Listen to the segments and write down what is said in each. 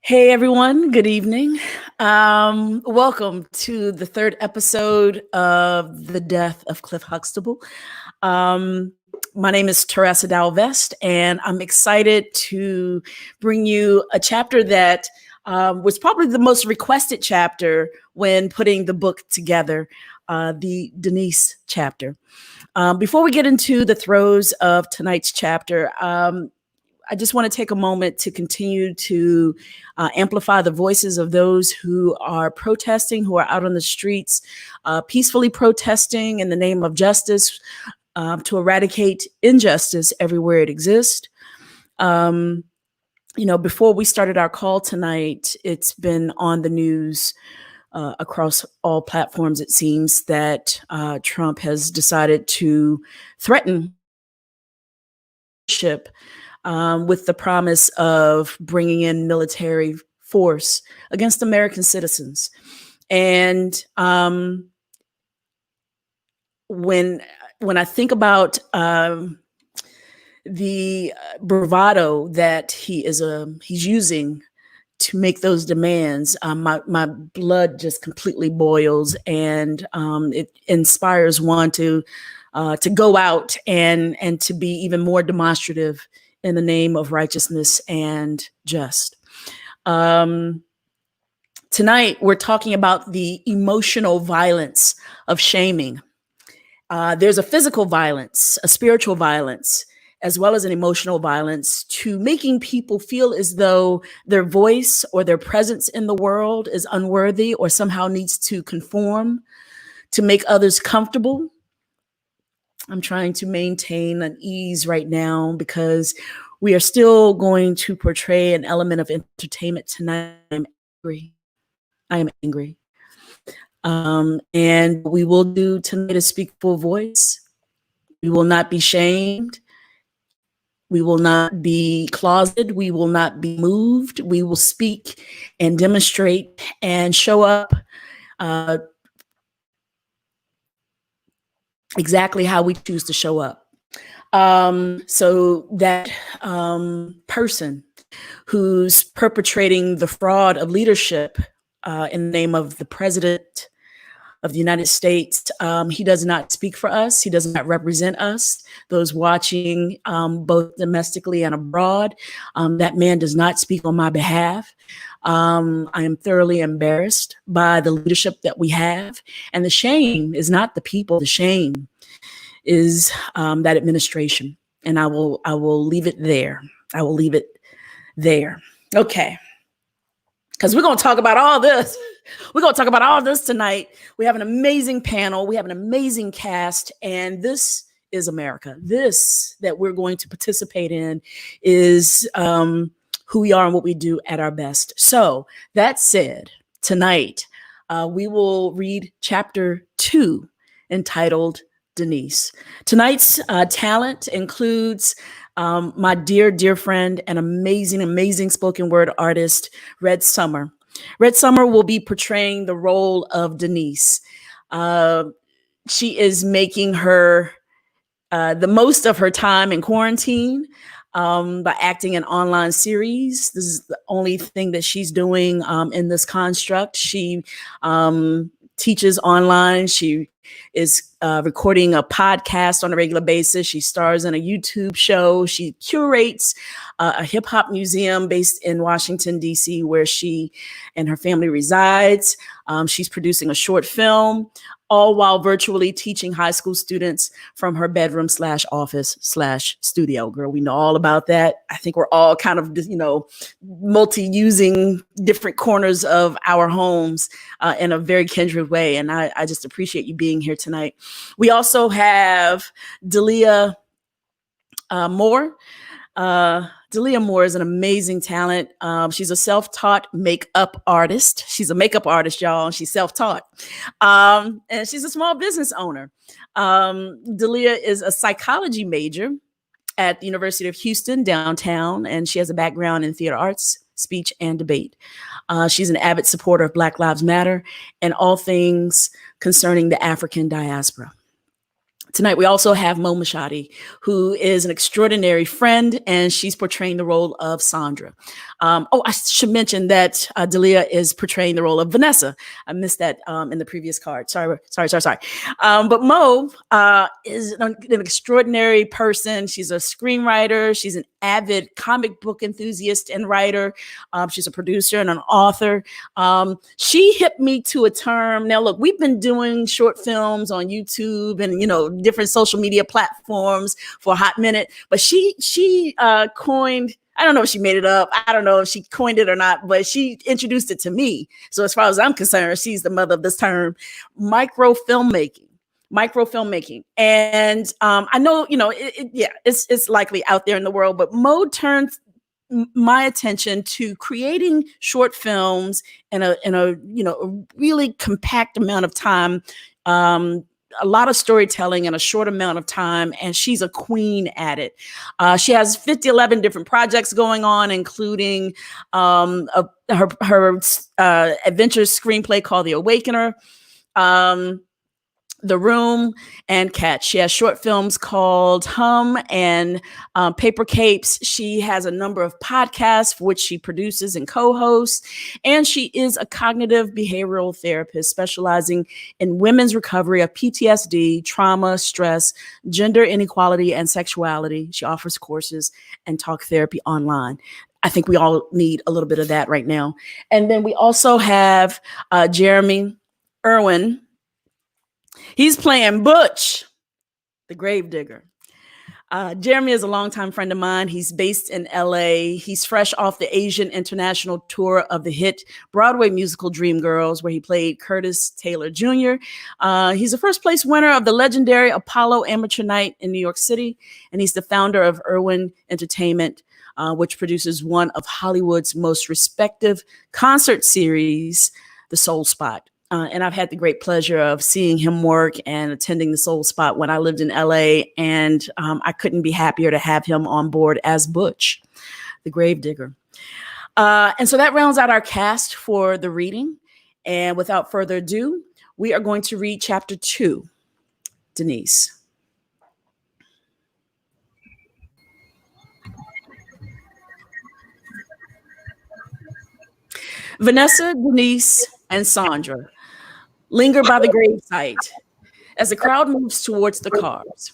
Hey everyone, good evening. Welcome to the third episode of The Death of Cliff Huxtable. My name is Teresa Dowell-Vest, and I'm excited to bring you a chapter that was probably the most requested chapter when putting the book together, the Denise chapter. Before we get into the throes of tonight's chapter, I just want to take a moment to continue to amplify the voices of those who are protesting, who are out on the streets, peacefully protesting in the name of justice, to eradicate injustice everywhere it exists. Before we started our call tonight, it's been on the news across all platforms, it seems, that Trump has decided to threaten with the promise of bringing in military force against American citizens. And when I think about the bravado that he's using to make those demands, my blood just completely boils, and it inspires one to go out and to be even more demonstrative in the name of righteousness and just. Tonight, we're talking about the emotional violence of shaming. There's a physical violence, a spiritual violence, as well as an emotional violence to making people feel as though their voice or their presence in the world is unworthy or somehow needs to conform to make others comfortable. I'm trying to maintain an ease right now because we are still going to portray an element of entertainment tonight. I am angry. And we will do tonight a speakable voice. We will not be shamed. We will not be closeted. We will not be moved. We will speak and demonstrate and show up exactly how we choose to show up. So that person who's perpetrating the fraud of leadership in the name of the President of the United States, he does not speak for us. He does not represent us. Those watching both domestically and abroad, that man does not speak on my behalf. I am thoroughly embarrassed by the leadership that we have. And the shame is not the people. The shame is that administration. And I will leave it there. I will leave it there. Okay. Because we're going to talk about all this. We're going to talk about all this tonight. We have an amazing panel. We have an amazing cast. And this is America. This that we're going to participate in is who we are and what we do at our best. So that said, tonight we will read chapter 2, entitled Denise. Tonight's talent includes my dear friend and amazing spoken word artist, Red Summer. Red Summer will be portraying the role of Denise. She is making her the most of her time in quarantine by acting in online series. This is the only thing that she's doing in this construct. She teaches online. She is recording a podcast on a regular basis. She stars in a YouTube show. She curates a hip hop museum based in Washington, D.C., where she and her family resides. She's producing a short film, all while virtually teaching high school students from her bedroom /office /studio. Girl, we know all about that. I think we're all kind of, multi-using different corners of our homes in a very kindred way. And I just appreciate you being here tonight. We also have Dahleah Moore. Dahleah Moore is an amazing talent. She's a self-taught makeup artist. She's a makeup artist, y'all. She's self-taught. And she's a small business owner. Dahleah is a psychology major at the University of Houston, downtown, and she has a background in theater arts, speech, and debate. She's an avid supporter of Black Lives Matter and all things concerning the African diaspora. Tonight, we also have Moshaty, who is an extraordinary friend, and she's portraying the role of Sondra. I should mention that Dahleah is portraying the role of Vanessa. I missed that in the previous card. Sorry. But Mo is an extraordinary person. She's a screenwriter. She's an avid comic book enthusiast and writer. She's a producer and an author. She hit me to a term. Now, look, we've been doing short films on YouTube and, different social media platforms for a hot minute, but she coined, I don't know if she made it up, I don't know if she coined it or not, but she introduced it to me. So as far as I'm concerned, she's the mother of this term, micro filmmaking. And I know, it's likely out there in the world, but Mo turns my attention to creating short films in a really compact amount of time, a lot of storytelling in a short amount of time, and she's a queen at it. She has 11 different projects going on, including her adventure screenplay called The Awakener, The Room, and Catch. She has short films called Hum and Paper Capes. She has a number of podcasts for which she produces and co-hosts, and she is a cognitive behavioral therapist specializing in women's recovery of PTSD, trauma, stress, gender inequality, and sexuality. She offers courses and talk therapy online. I think we all need a little bit of that right now. And then we also have Erwin. He's playing Butch, the gravedigger. Jeremy is a longtime friend of mine. He's based in LA. He's fresh off the Asian International Tour of the hit Broadway musical Dreamgirls, where he played Curtis Taylor Jr. He's a first place winner of the legendary Apollo Amateur Night in New York City. And he's the founder of Erwin Entertainment, which produces one of Hollywood's most respected concert series, The Soul Spot. And I've had the great pleasure of seeing him work and attending the Soul Spot when I lived in LA. And I couldn't be happier to have him on board as Butch, the gravedigger. And so that rounds out our cast for the reading. And without further ado, we are going to read chapter 2. Denise. Vanessa, Denise, and Sondra linger by the gravesite as the crowd moves towards the cars.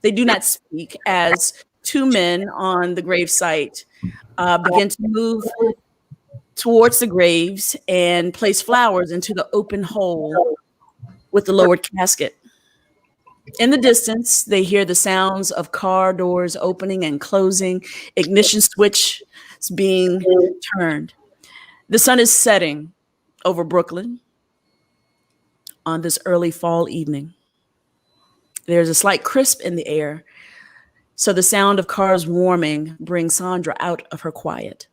They do not speak as two men on the gravesite begin to move towards the graves and place flowers into the open hole with the lowered casket. In the distance, they hear the sounds of car doors opening and closing, ignition switch being turned. The sun is setting over Brooklyn on this early fall evening. There's a slight crisp in the air, so the sound of cars warming brings Sondra out of her quiet.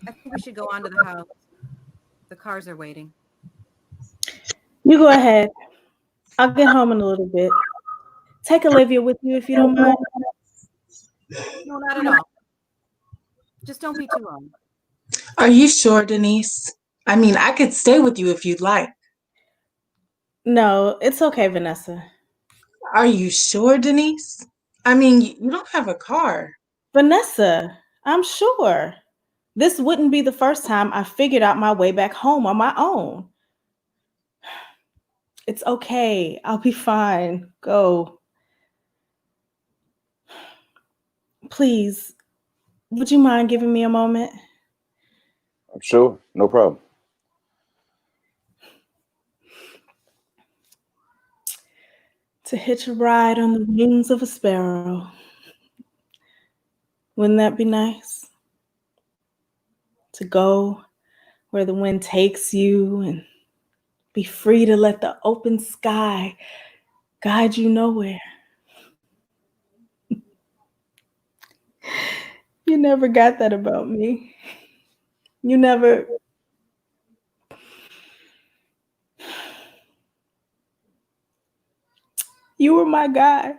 I think we should go on to the house. The cars are waiting. You go ahead. I'll get home in a little bit. Take Olivia with you if you don't mind. No, not at all. Just don't be too long. Are you sure, Denise? I mean, I could stay with you if you'd like. No, it's okay, Vanessa. Are you sure, Denise? I mean, you don't have a car. Vanessa, I'm sure. This wouldn't be the first time I figured out my way back home on my own. It's okay. I'll be fine. Go. Please, would you mind giving me a moment? I'm sure. No problem. To hitch a ride on the wings of a sparrow. Wouldn't that be nice? To go where the wind takes you and be free to let the open sky guide you nowhere. You never got that about me. You never... You were my guy.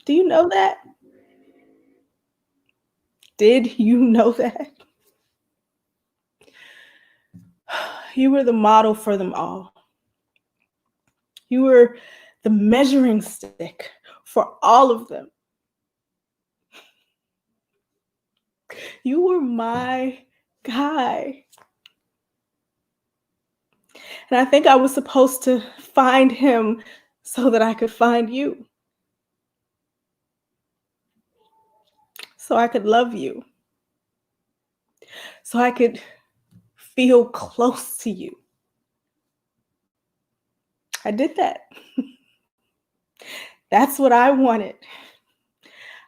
Do you know that? Did you know that? You were the model for them all. You were the measuring stick for all of them. You were my guy. And I think I was supposed to find him so that I could find you. So I could love you. So I could feel close to you. I did that. That's what I wanted.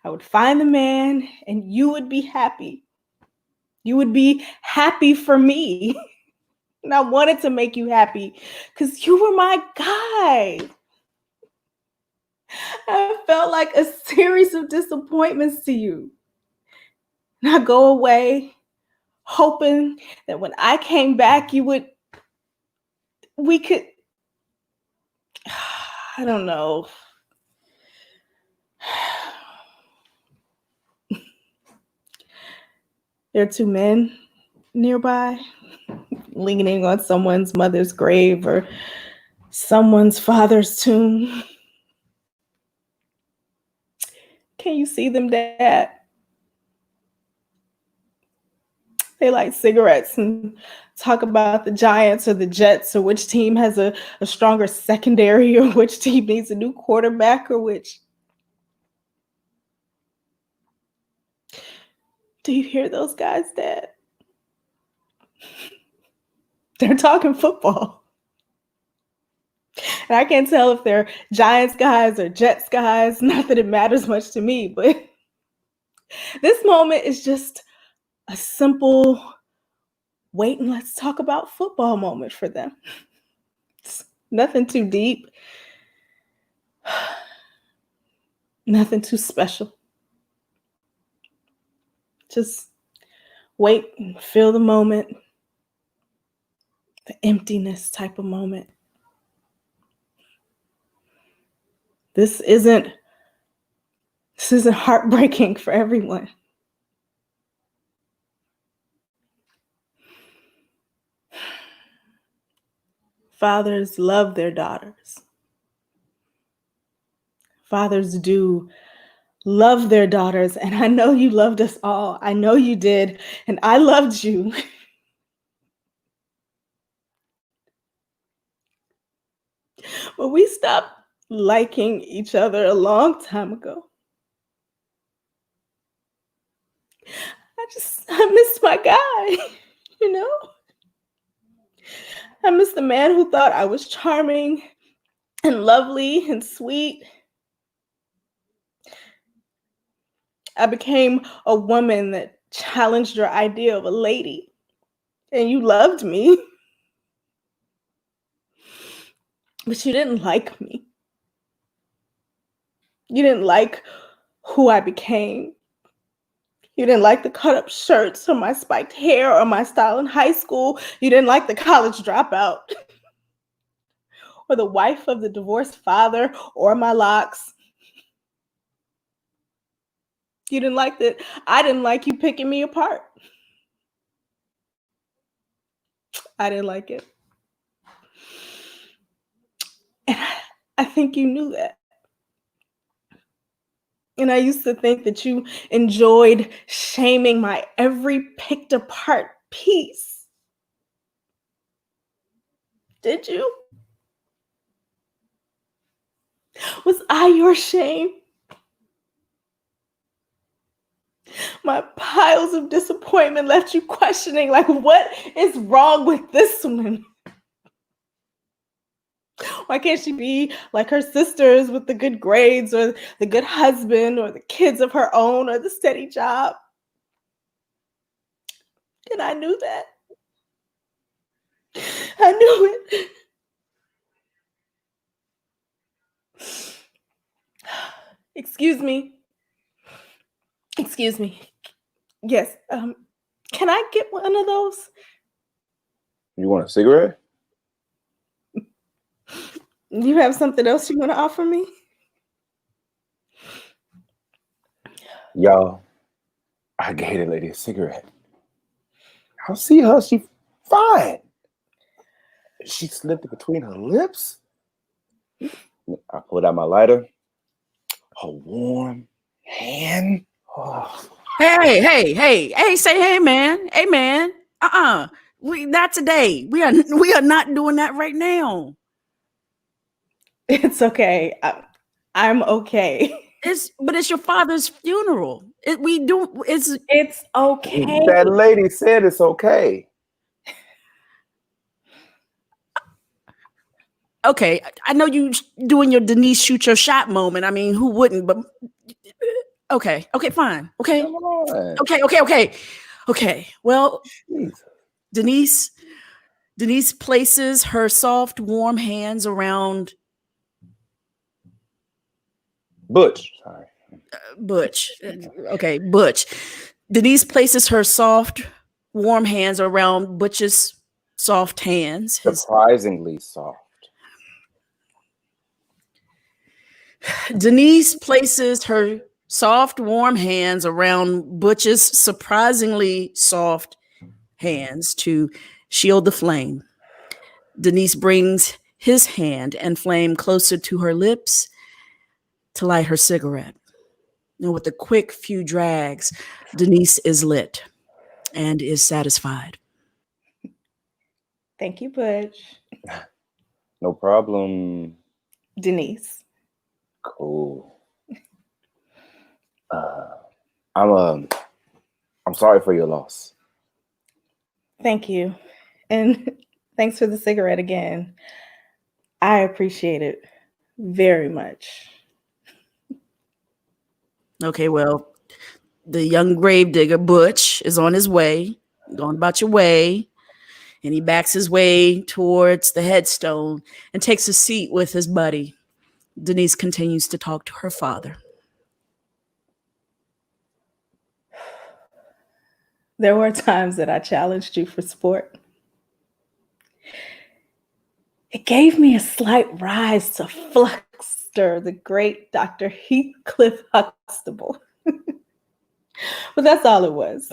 I would find the man and you would be happy. You would be happy for me. And I wanted to make you happy because you were my guy. I felt like a series of disappointments to you. And I go away hoping that when I came back, we could, I don't know. There are two men nearby, leaning on someone's mother's grave or someone's father's tomb. Can you see them, Dad? They light cigarettes and talk about the Giants or the Jets or which team has a stronger secondary or which team needs a new quarterback or which. Do you hear those guys, Dad? They're talking football. And I can't tell if they're Giants guys or Jets guys. Not that it matters much to me, but this moment is just a simple wait and let's talk about football moment for them. It's nothing too deep. Nothing too special. Just wait and feel the moment. The emptiness type of moment. This isn't heartbreaking for everyone. Fathers love their daughters. Fathers do love their daughters, and I know you loved us all. I know you did, and I loved you. But we stopped liking each other a long time ago. I missed my guy, you know? I missed the man who thought I was charming and lovely and sweet. I became a woman that challenged your idea of a lady, and you loved me. But you didn't like me. You didn't like who I became. You didn't like the cut-up shirts or my spiked hair or my style in high school. You didn't like the college dropout or the wife of the divorced father or my locks. You didn't like that. I didn't like you picking me apart. I didn't like it. And I think you knew that. And I used to think that you enjoyed shaming my every picked apart piece. Did you? Was I your shame? My piles of disappointment left you questioning, like, what is wrong with this one? Why can't she be like her sisters with the good grades or the good husband or the kids of her own or the steady job? And I knew that. I knew it. Excuse me. Excuse me. Yes. Can I get one of those? You want a cigarette? You have something else you want to offer me? Y'all, I gave the lady a cigarette. I see her. She fine. She slipped it between her lips. I pulled out my lighter. A warm hand. Oh. Hey, say hey man. Hey man. We not today. We are not doing that right now. It's okay. I'm okay. But it's your father's funeral. It's It's okay. That lady said it's okay. okay. I know you doing your Denise shoot your shot moment. I mean, who wouldn't? But okay, fine. Okay, Come on. okay. Well, Jesus. Denise places her soft, warm hands around Butch. Sorry. Butch. Okay, Butch. Denise places her soft, warm hands around Butch's soft hands. Surprisingly soft. Denise places her soft, warm hands around Butch's surprisingly soft hands to shield the flame. Denise brings his hand and flame closer to her lips to light her cigarette. And with a quick few drags, Denise is lit and is satisfied. Thank you, Butch. No problem. Denise. Cool. I'm sorry for your loss. Thank you. And thanks for the cigarette again. I appreciate it very much. Okay, well, the young gravedigger Butch is on his way, going about your way, and he backs his way towards the headstone and takes a seat with his buddy. Denise continues to talk to her father. There were times that I challenged you for sport. It gave me a slight rise to Fluxter, the great Dr. Heathcliff Huxtable. But that's all it was.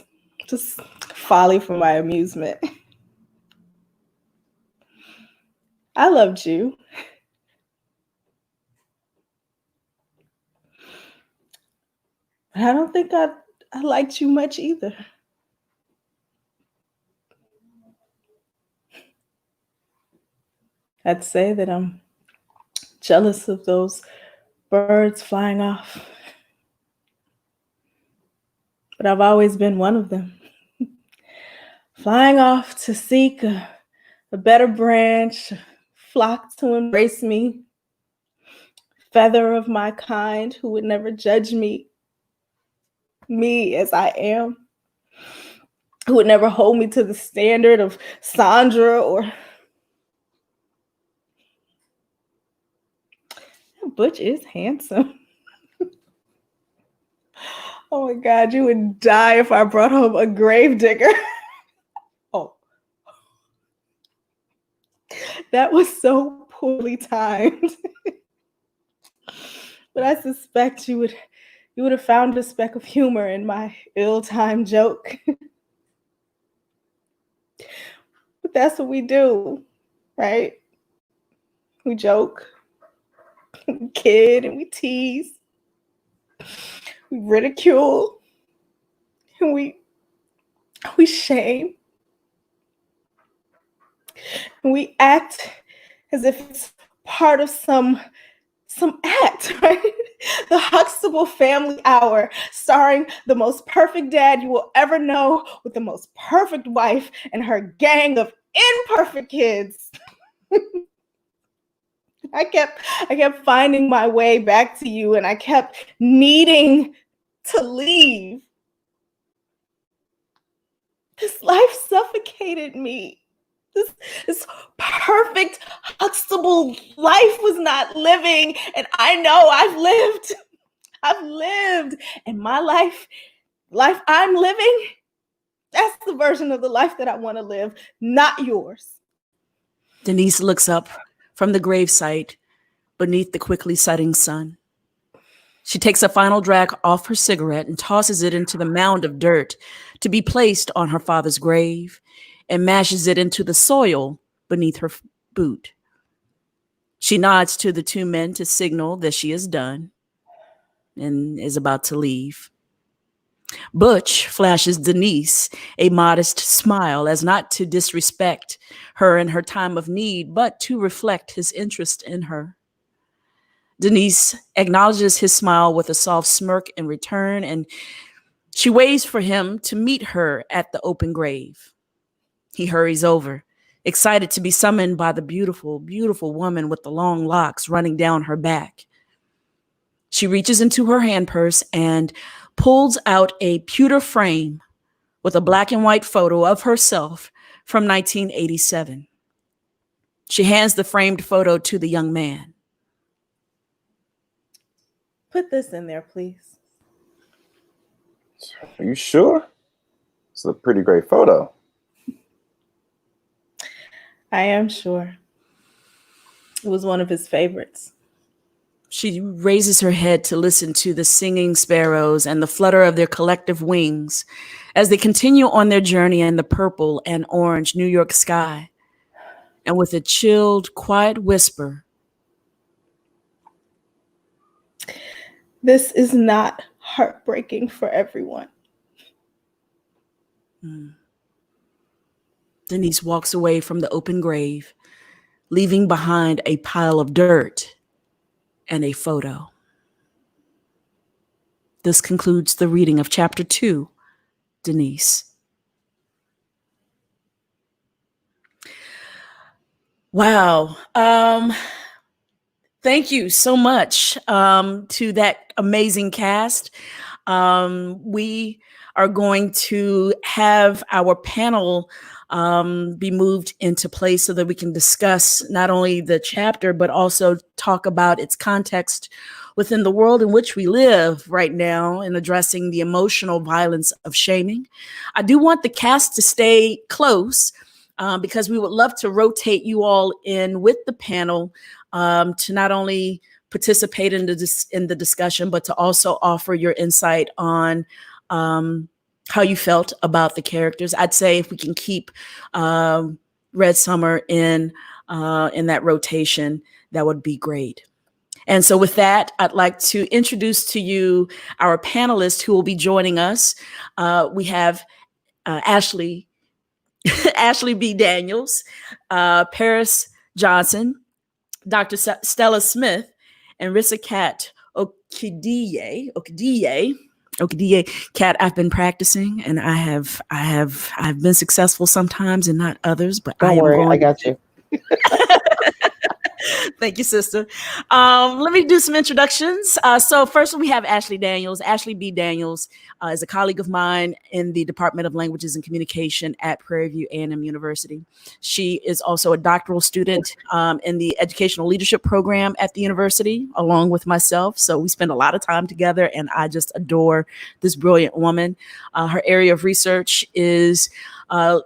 Just folly for my amusement. I loved you. But I don't think I liked you much either. I'd say that I'm jealous of those birds flying off. But I've always been one of them. Flying off to seek a better branch, flock to embrace me, feather of my kind who would never judge me as I am, who would never hold me to the standard of SONDRA or... Butch is handsome. Oh my God, you would die if I brought home a gravedigger. Oh. That was so poorly timed. But I suspect you would have found a speck of humor in my ill-timed joke. But that's what we do, right? We joke, we kid, and we tease. We ridicule, and we shame. And we act as if it's part of some act, right? The Huxtable Family Hour, starring the most perfect dad you will ever know with the most perfect wife and her gang of imperfect kids. I kept finding my way back to you, and I kept needing to leave. This life suffocated me. This perfect Huxtable life was not living, and I know I've lived, and my life I'm living, that's the version of the life that I want to live, not yours. Denise looks up from the gravesite beneath the quickly setting sun. She takes a final drag off her cigarette and tosses it into the mound of dirt to be placed on her father's grave and mashes it into the soil beneath her boot. She nods to the two men to signal that she is done and is about to leave. Butch flashes Denise a modest smile, as not to disrespect her in her time of need, but to reflect his interest in her. Denise acknowledges his smile with a soft smirk in return, and she waits for him to meet her at the open grave. He hurries over, excited to be summoned by the beautiful, beautiful woman with the long locks running down her back. She reaches into her hand purse and pulls out a pewter frame with a black and white photo of herself from 1987. She hands the framed photo to the young man. Put this in there, please. Are you sure? It's a pretty great photo. I am sure. It was one of his favorites. She raises her head to listen to the singing sparrows and the flutter of their collective wings as they continue on their journey in the purple and orange New York sky. And with a chilled, quiet whisper, this is not heartbreaking for everyone. Denise walks away from the open grave, leaving behind a pile of dirt and a photo. This concludes the reading of Chapter 2, Denise. Wow. Thank you so much to that amazing cast. We are going to have our panel be moved into place so that we can discuss not only the chapter, but also talk about its context within the world in which we live right now in addressing the emotional violence of shaming. I do want the cast to stay close because we would love to rotate you all in with the panel to not only participate in the discussion, but to also offer your insight on how you felt about the characters. I'd say if we can keep Red Summer in that rotation, that would be great. And so with that, I'd like to introduce to you our panelists who will be joining us. We have Ashlee B. Daniels, Paris Johnson, Dr. Stella Smith, and Risikat Okedeyi. Kat, I've been practicing, and I've been successful sometimes and not others, but Don't worry, I got you. Thank you, sister. Let me do some introductions. So first we have Ashlee Daniels. Ashlee B. Daniels is a colleague of mine in the Department of Languages and Communication at Prairie View A&M University. She is also a doctoral student in the Educational Leadership Program at the university, along with myself. So we spend a lot of time together, and I just adore this brilliant woman. Her area of research is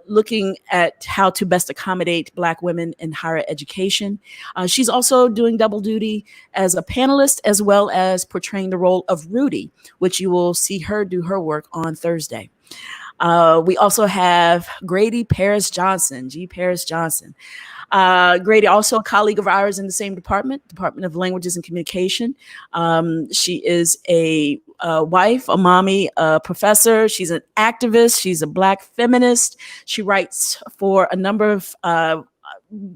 looking at how to best accommodate Black women in higher education. She's also doing double duty as a panelist, as well as portraying the role of Rudy, which you will see her do her work on Thursday. We also have Grady Paris Johnson, G. Paris Johnson. Grady, also a colleague of ours in the same Department of Languages and Communication. She is a wife, a mommy, a professor. She's an activist. She's a Black feminist. She writes for a number of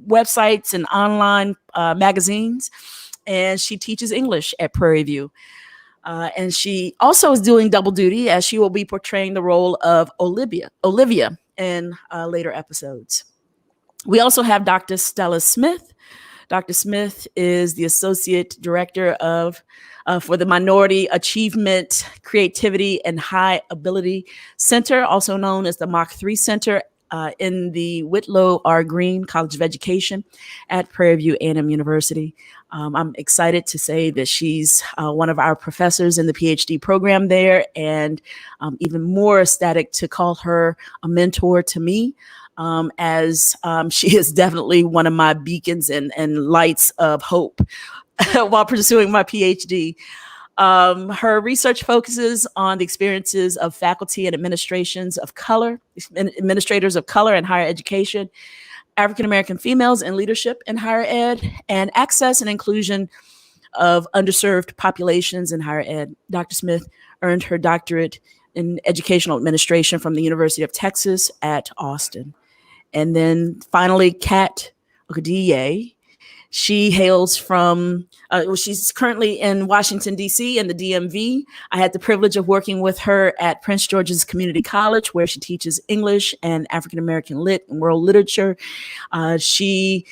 websites and online magazines, and she teaches English at Prairie View. And she also is doing double duty, as she will be portraying the role of Olivia in later episodes. We also have Dr. Stella Smith. Dr. Smith is the Associate Director for the Minority Achievement, Creativity, and High Ability Center, also known as the Mach 3 Center in the Whitlow R. Green College of Education at Prairie View A&M University. I'm excited to say that she's one of our professors in the PhD program there, and even more ecstatic to call her a mentor to me. As she is definitely one of my beacons and lights of hope while pursuing my PhD. Her research focuses on the experiences of faculty and administrators of color in higher education. African American females in leadership in higher ed, and access and inclusion of underserved populations in higher ed. Dr. Smith earned her doctorate in educational administration from the University of Texas at Austin. And then finally, Kat Okedeyi. She hails from, she's currently in Washington, D.C. in the DMV. I had the privilege of working with her at Prince George's Community College, where she teaches English and African American Lit and World Literature. She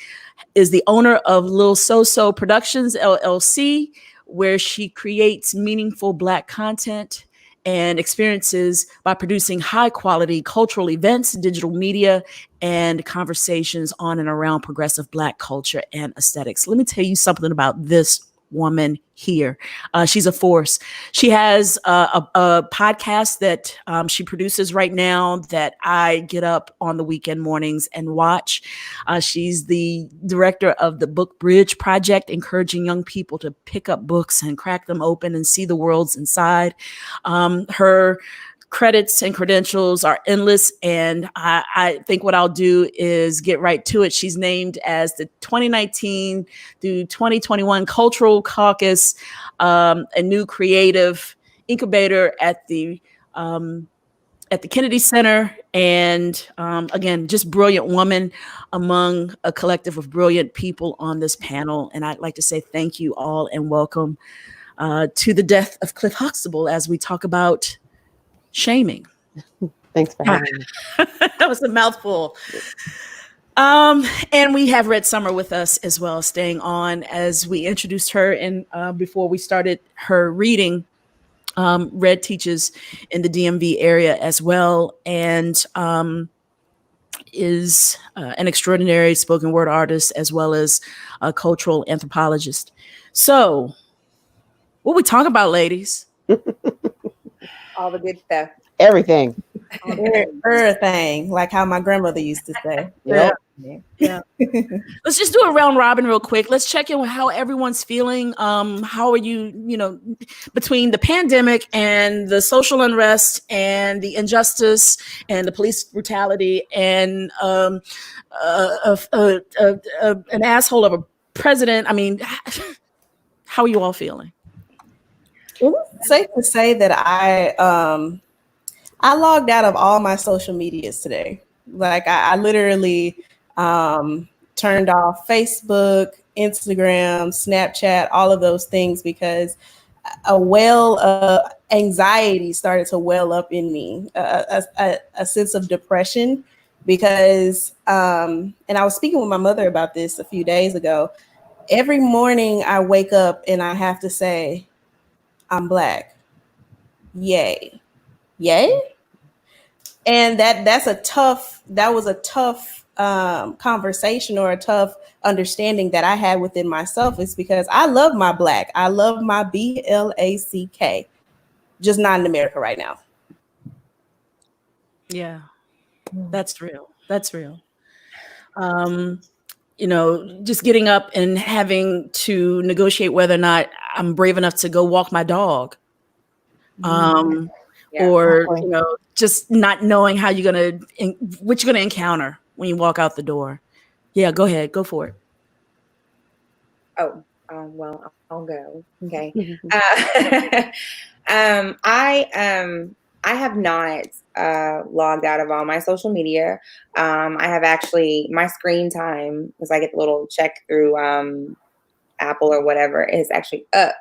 is the owner of Lil So Productions, LLC, where she creates meaningful Black content and experiences by producing high quality cultural events, digital media, and conversations on and around progressive Black culture and aesthetics. Let me tell you something about this woman here. She's a force. She has a podcast that she produces right now that I get up on the weekend mornings and watch. She's the director of the Book Bridge Project, encouraging young people to pick up books and crack them open and see the worlds inside. Her credits and credentials are endless, and I think what I'll do is get right to it. She's named as the 2019 through 2021 Cultural Caucus, a new creative incubator at the Kennedy Center, and again, just brilliant woman among a collective of brilliant people on this panel. And I'd like to say thank you all and welcome to the death of Cliff Huxtable as we talk about shaming. Thanks for having me. That was a mouthful. And we have Red Summer with us as well, staying on as we introduced her. And before we started her reading, Red teaches in the DMV area as well, and is an extraordinary spoken word artist as well as a cultural anthropologist. So, what we talk about, ladies? All the good stuff. Everything. Everything, like how my grandmother used to say. Yep. Yeah. Let's just do a round robin real quick. Let's check in with how everyone's feeling. How are you, between the pandemic and the social unrest and the injustice and the police brutality and an asshole of a president? I mean, how are you all feeling? It's safe to say that I logged out of all my social medias today. Like I literally turned off Facebook, Instagram, Snapchat, all of those things, because a well of anxiety started to well up in me, a sense of depression, because, and I was speaking with my mother about this a few days ago. Every morning I wake up and I have to say, I'm Black. Yay. Yay. And that was a tough conversation, or a tough understanding that I had within myself, is because I love my Black. I love my BLACK, just not in America right now. Yeah, that's real. That's real. Just getting up and having to negotiate whether or not I'm brave enough to go walk my dog. Or just not knowing how what you're gonna encounter when you walk out the door. Yeah, go ahead, go for it. Well, I'll go. Okay. I have not logged out of all my social media. I have actually, my screen time, because I get the little check through Apple or whatever, is actually up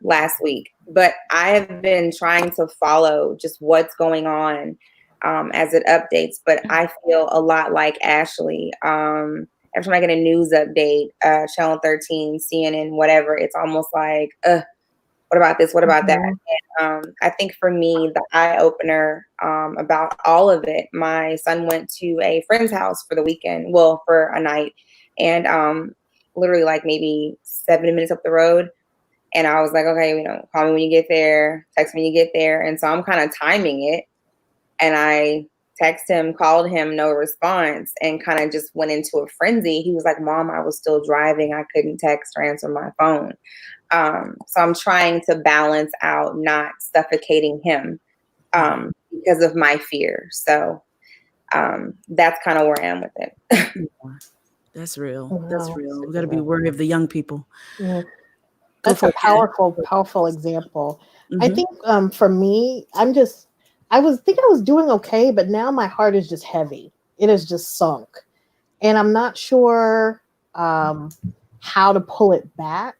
last week. But I have been trying to follow just what's going on as it updates. But I feel a lot like Ashlee. Every time I get a news update, Channel 13, CNN, whatever, it's almost like, what about this? What about that? And, I think for me, the eye opener about all of it, my son went to a friend's house for the weekend, well, for a night, and literally like maybe 7 minutes up the road. And I was like, okay, call me when you get there, text me when you get there. And so I'm kind of timing it. And I texted him, called him, no response, and kind of just went into a frenzy. He was like, Mom, I was still driving. I couldn't text or answer my phone. So I'm trying to balance out not suffocating him because of my fear. So That's kind of where I am with it. That's real. Wow, That's real. We got to super be real. wary of the young people. Yeah. Go That's for a it, Kat. powerful example. I Mhm. think for me, I was doing okay, but now my heart is just heavy. It is just sunk. And I'm not sure how to pull it back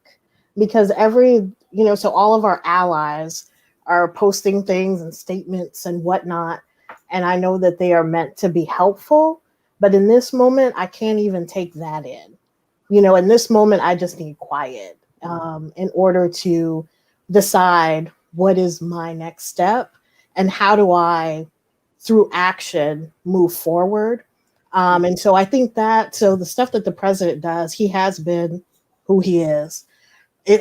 because so all of our allies are posting things and statements and whatnot. And I know that they are meant to be helpful, but in this moment, I can't even take that in. In this moment, I just need quiet in order to decide what is my next step and how do I, through action, move forward. And so I think so the stuff that the president does, he has been who he is.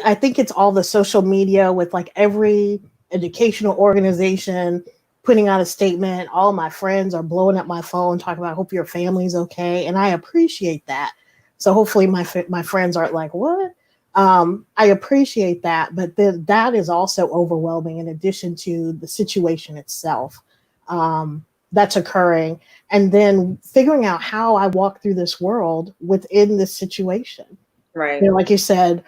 I think it's all the social media with like every educational organization putting out a statement. All my friends are blowing up my phone talking about, I hope your family's okay. And I appreciate that. So hopefully my friends aren't like, what? I appreciate that. But then that is also overwhelming in addition to the situation itself that's occurring. And then figuring out how I walk through this world within this situation. Right. Like you said,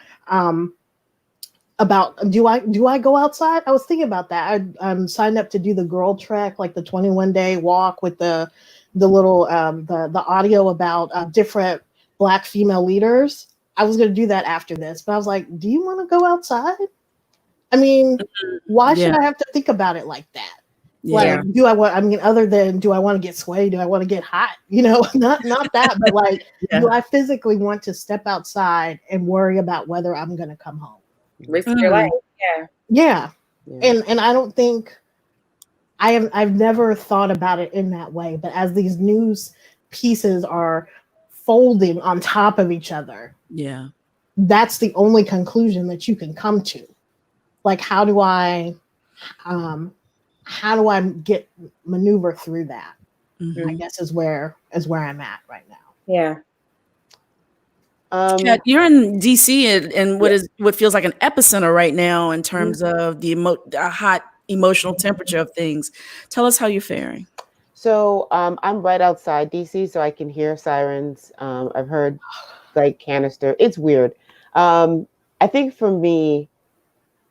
about do I go outside? I was thinking about that. I'm signed up to do the girl trek, like the 21-day walk with the little the audio about different Black female leaders. I was going to do that after this, but I was like, do you want to go outside? I mean, why should I have to think about it like that? Yeah. Like, other than do I want to get sweaty? Do I want to get hot? Not that, but like, do I physically want to step outside and worry about whether I'm going to come home? Risk your life. Yeah. And I don't think I've never thought about it in that way, but as these news pieces are folding on top of each other, that's the only conclusion that you can come to. Like, how do I get maneuver through that? I guess is where I'm at right now. Yeah. Kat, you're in DC and what feels like an epicenter right now in terms of the hot emotional temperature of things. Tell us how you're faring. So I'm right outside DC, so I can hear sirens. I've heard like canister. It's weird. I think for me,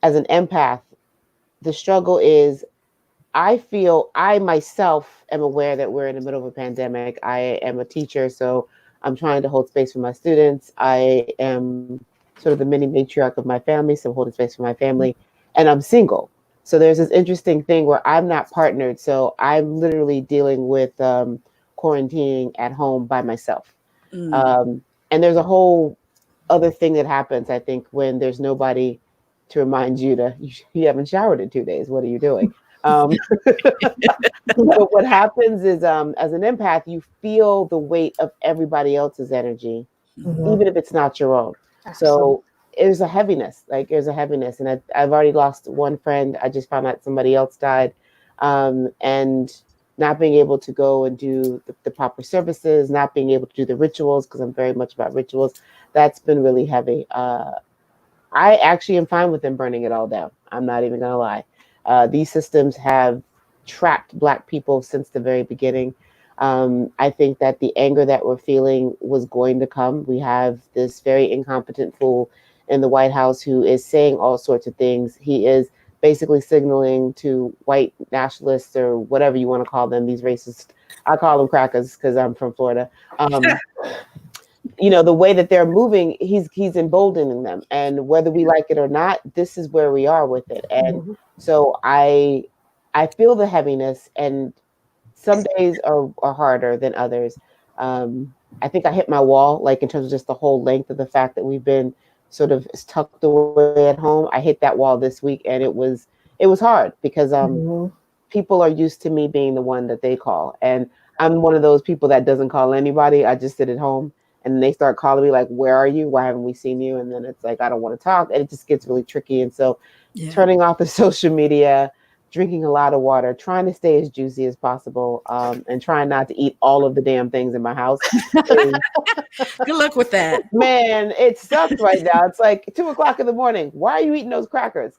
as an empath, the struggle is I myself am aware that we're in the middle of a pandemic. I am a teacher, so I'm trying to hold space for my students. I am sort of the mini matriarch of my family, so I'm holding space for my family, and I'm single. So there's this interesting thing where I'm not partnered, so I'm literally dealing with quarantining at home by myself. And there's a whole other thing that happens, I think, when there's nobody to remind you you haven't showered in 2 days. What are you doing? But what happens is, as an empath, you feel the weight of everybody else's energy, even if it's not your own. So there's a heaviness, and I've already lost one friend. I just found out somebody else died, and not being able to go and do the proper services, not being able to do the rituals, because I'm very much about rituals. That's been really heavy. I actually am fine with them burning it all down. I'm not even gonna lie. These systems have trapped Black people since the very beginning. I think that the anger that we're feeling was going to come. We have this very incompetent fool in the White House who is saying all sorts of things. He is basically signaling to white nationalists, or whatever you want to call them, these racist, I call them crackers because I'm from Florida. The way that they're moving, he's emboldening them. And whether we like it or not, this is where we are with it. And so I feel the heaviness, and some days are harder than others. I think I hit my wall, like in terms of just the whole length of the fact that we've been sort of tucked away at home. I hit that wall this week, and it was hard because people are used to me being the one that they call. And I'm one of those people that doesn't call anybody. I just sit at home. And they start calling me like, where are you? Why haven't we seen you? And then it's like, I don't want to talk. And it just gets really tricky. And so turning off the social media, drinking a lot of water, trying to stay as juicy as possible, and trying not to eat all of the damn things in my house. Good luck with that. Man, it sucks right now. It's like 2:00 in the morning. Why are you eating those crackers?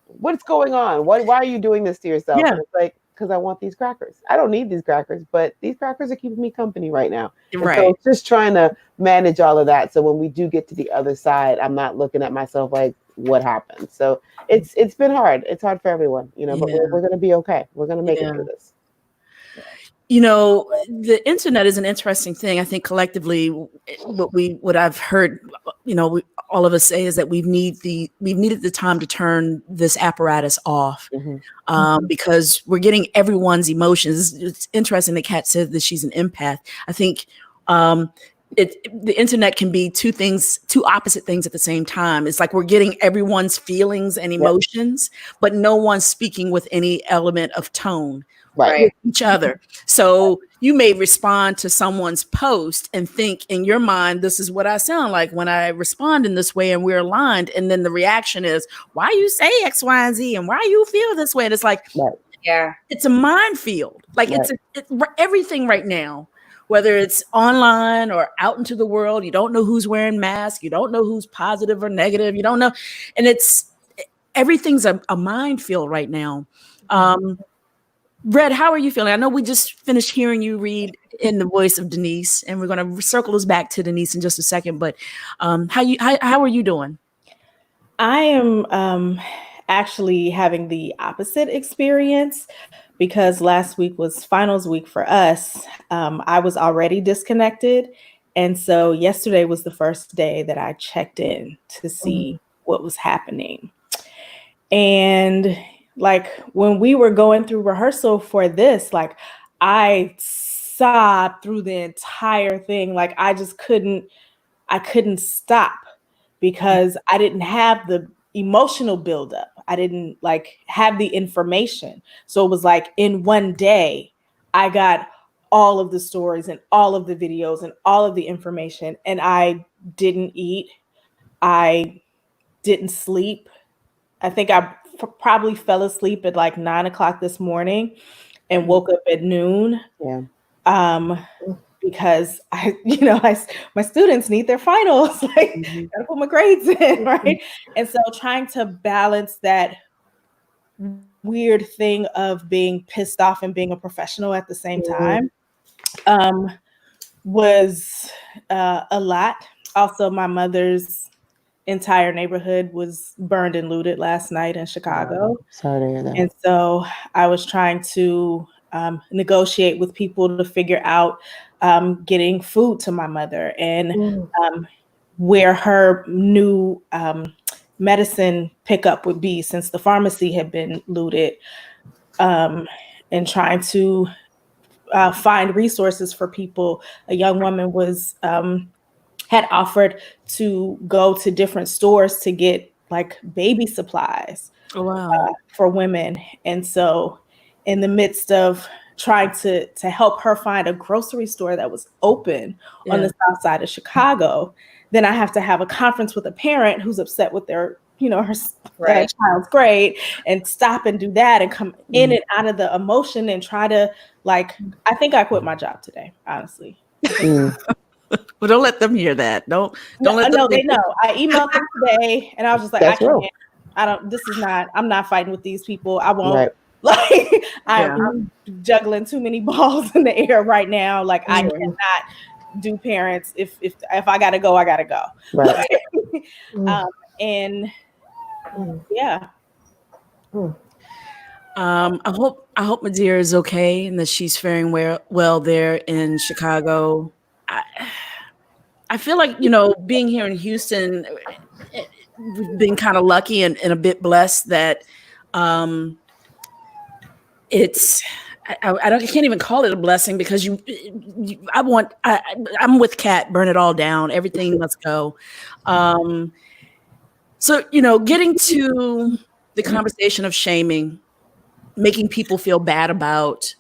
What's going on? Why are you doing this to yourself? Yeah. And it's like, because I want these crackers. I don't need these crackers, but these crackers are keeping me company right now. Right. So just trying to manage all of that. So when we do get to the other side, I'm not looking at myself like, what happened? So it's been hard. It's hard for everyone, but we're going to be okay. We're going to make it through this. The internet is an interesting thing. I think collectively, what I've heard, all of us say is that we've needed the time to turn this apparatus off, because we're getting everyone's emotions. It's interesting that Kat said that she's an empath. I think the internet can be two opposite things at the same time. It's like we're getting everyone's feelings and emotions, but no one's speaking with any element of tone. Right. With each other. So you may respond to someone's post and think in your mind, this is what I sound like when I respond in this way and we're aligned. And then the reaction is, why you say X, Y, and Z and why you feel this way? And it's like, it's a minefield. Like it's everything right now, whether it's online or out into the world, you don't know who's wearing masks. You don't know who's positive or negative. You don't know. And everything's a minefield right now. Red, how are you feeling? I know we just finished hearing you read in the voice of Denise, and we're going to circle us back to Denise in just a second. But how are you doing? I am actually having the opposite experience because last week was finals week for us. I was already disconnected. And so yesterday was the first day that I checked in to see what was happening. And like when we were going through rehearsal for this, like I sobbed through the entire thing. Like I couldn't stop because I didn't have the emotional buildup. I didn't have the information. So it was like in one day, I got all of the stories and all of the videos and all of the information. And I didn't eat. I didn't sleep. I think I probably fell asleep at 9 o'clock this morning and woke up at noon. Yeah. Because my students need their finals, gotta put my grades in, right? And so trying to balance that weird thing of being pissed off and being a professional at the same time was a lot. Also, my mother's entire neighborhood was burned and looted last night in Chicago. Sorry to hear that. And so I was trying to negotiate with people to figure out getting food to my mother and where her new medicine pickup would be since the pharmacy had been looted, and trying to find resources for people. A young woman had offered to go to different stores to get baby supplies for women. And so in the midst of trying to help her find a grocery store that was open on the south side of Chicago, then I have to have a conference with a parent who's upset with their, her child's grade, and stop and do that and come in and out of the emotion and try to I think I quit my job today, honestly. Well, don't let them hear that. Don't let them. No, they know. I emailed them today, and I was just like, I'm not fighting with these people. I won't. Right. I'm juggling too many balls in the air right now. I cannot do parents. If I gotta go, I gotta go. Right. I hope Madeira is okay and that she's faring well there in Chicago. I feel like, being here in Houston, we've been kind of lucky and a bit blessed that I can't even call it a blessing because I'm with Kat, burn it all down. Everything must go. So, getting to the conversation of shaming, making people feel bad about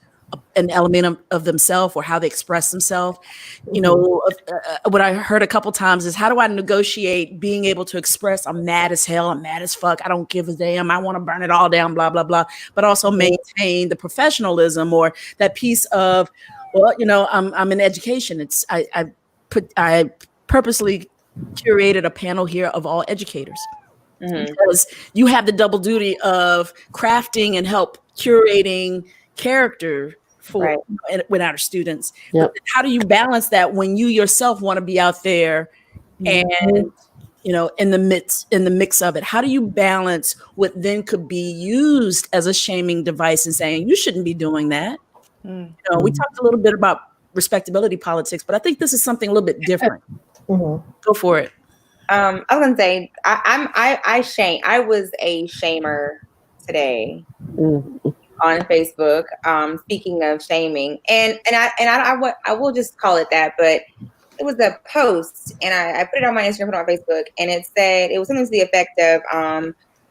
an element of themselves or how they express themselves. What I heard a couple times is, how do I negotiate being able to express I'm mad as hell, I'm mad as fuck, I don't give a damn, I want to burn it all down, blah, blah, blah, but also maintain the professionalism or that piece of, I'm in education. I purposely curated a panel here of all educators because you have the double duty of crafting and help curating character for Right. with our students. Yep. But how do you balance that when you yourself want to be out there and in the mix of it? How do you balance what then could be used as a shaming device and saying you shouldn't be doing that? We talked a little bit about respectability politics, but I think this is something a little bit different. Go for it. I was gonna say I was a shamer today on Facebook. Speaking of shaming, and I will just call it that, but it was a post, and I put it on my Instagram, put it on Facebook, and it said, it was something to the effect of,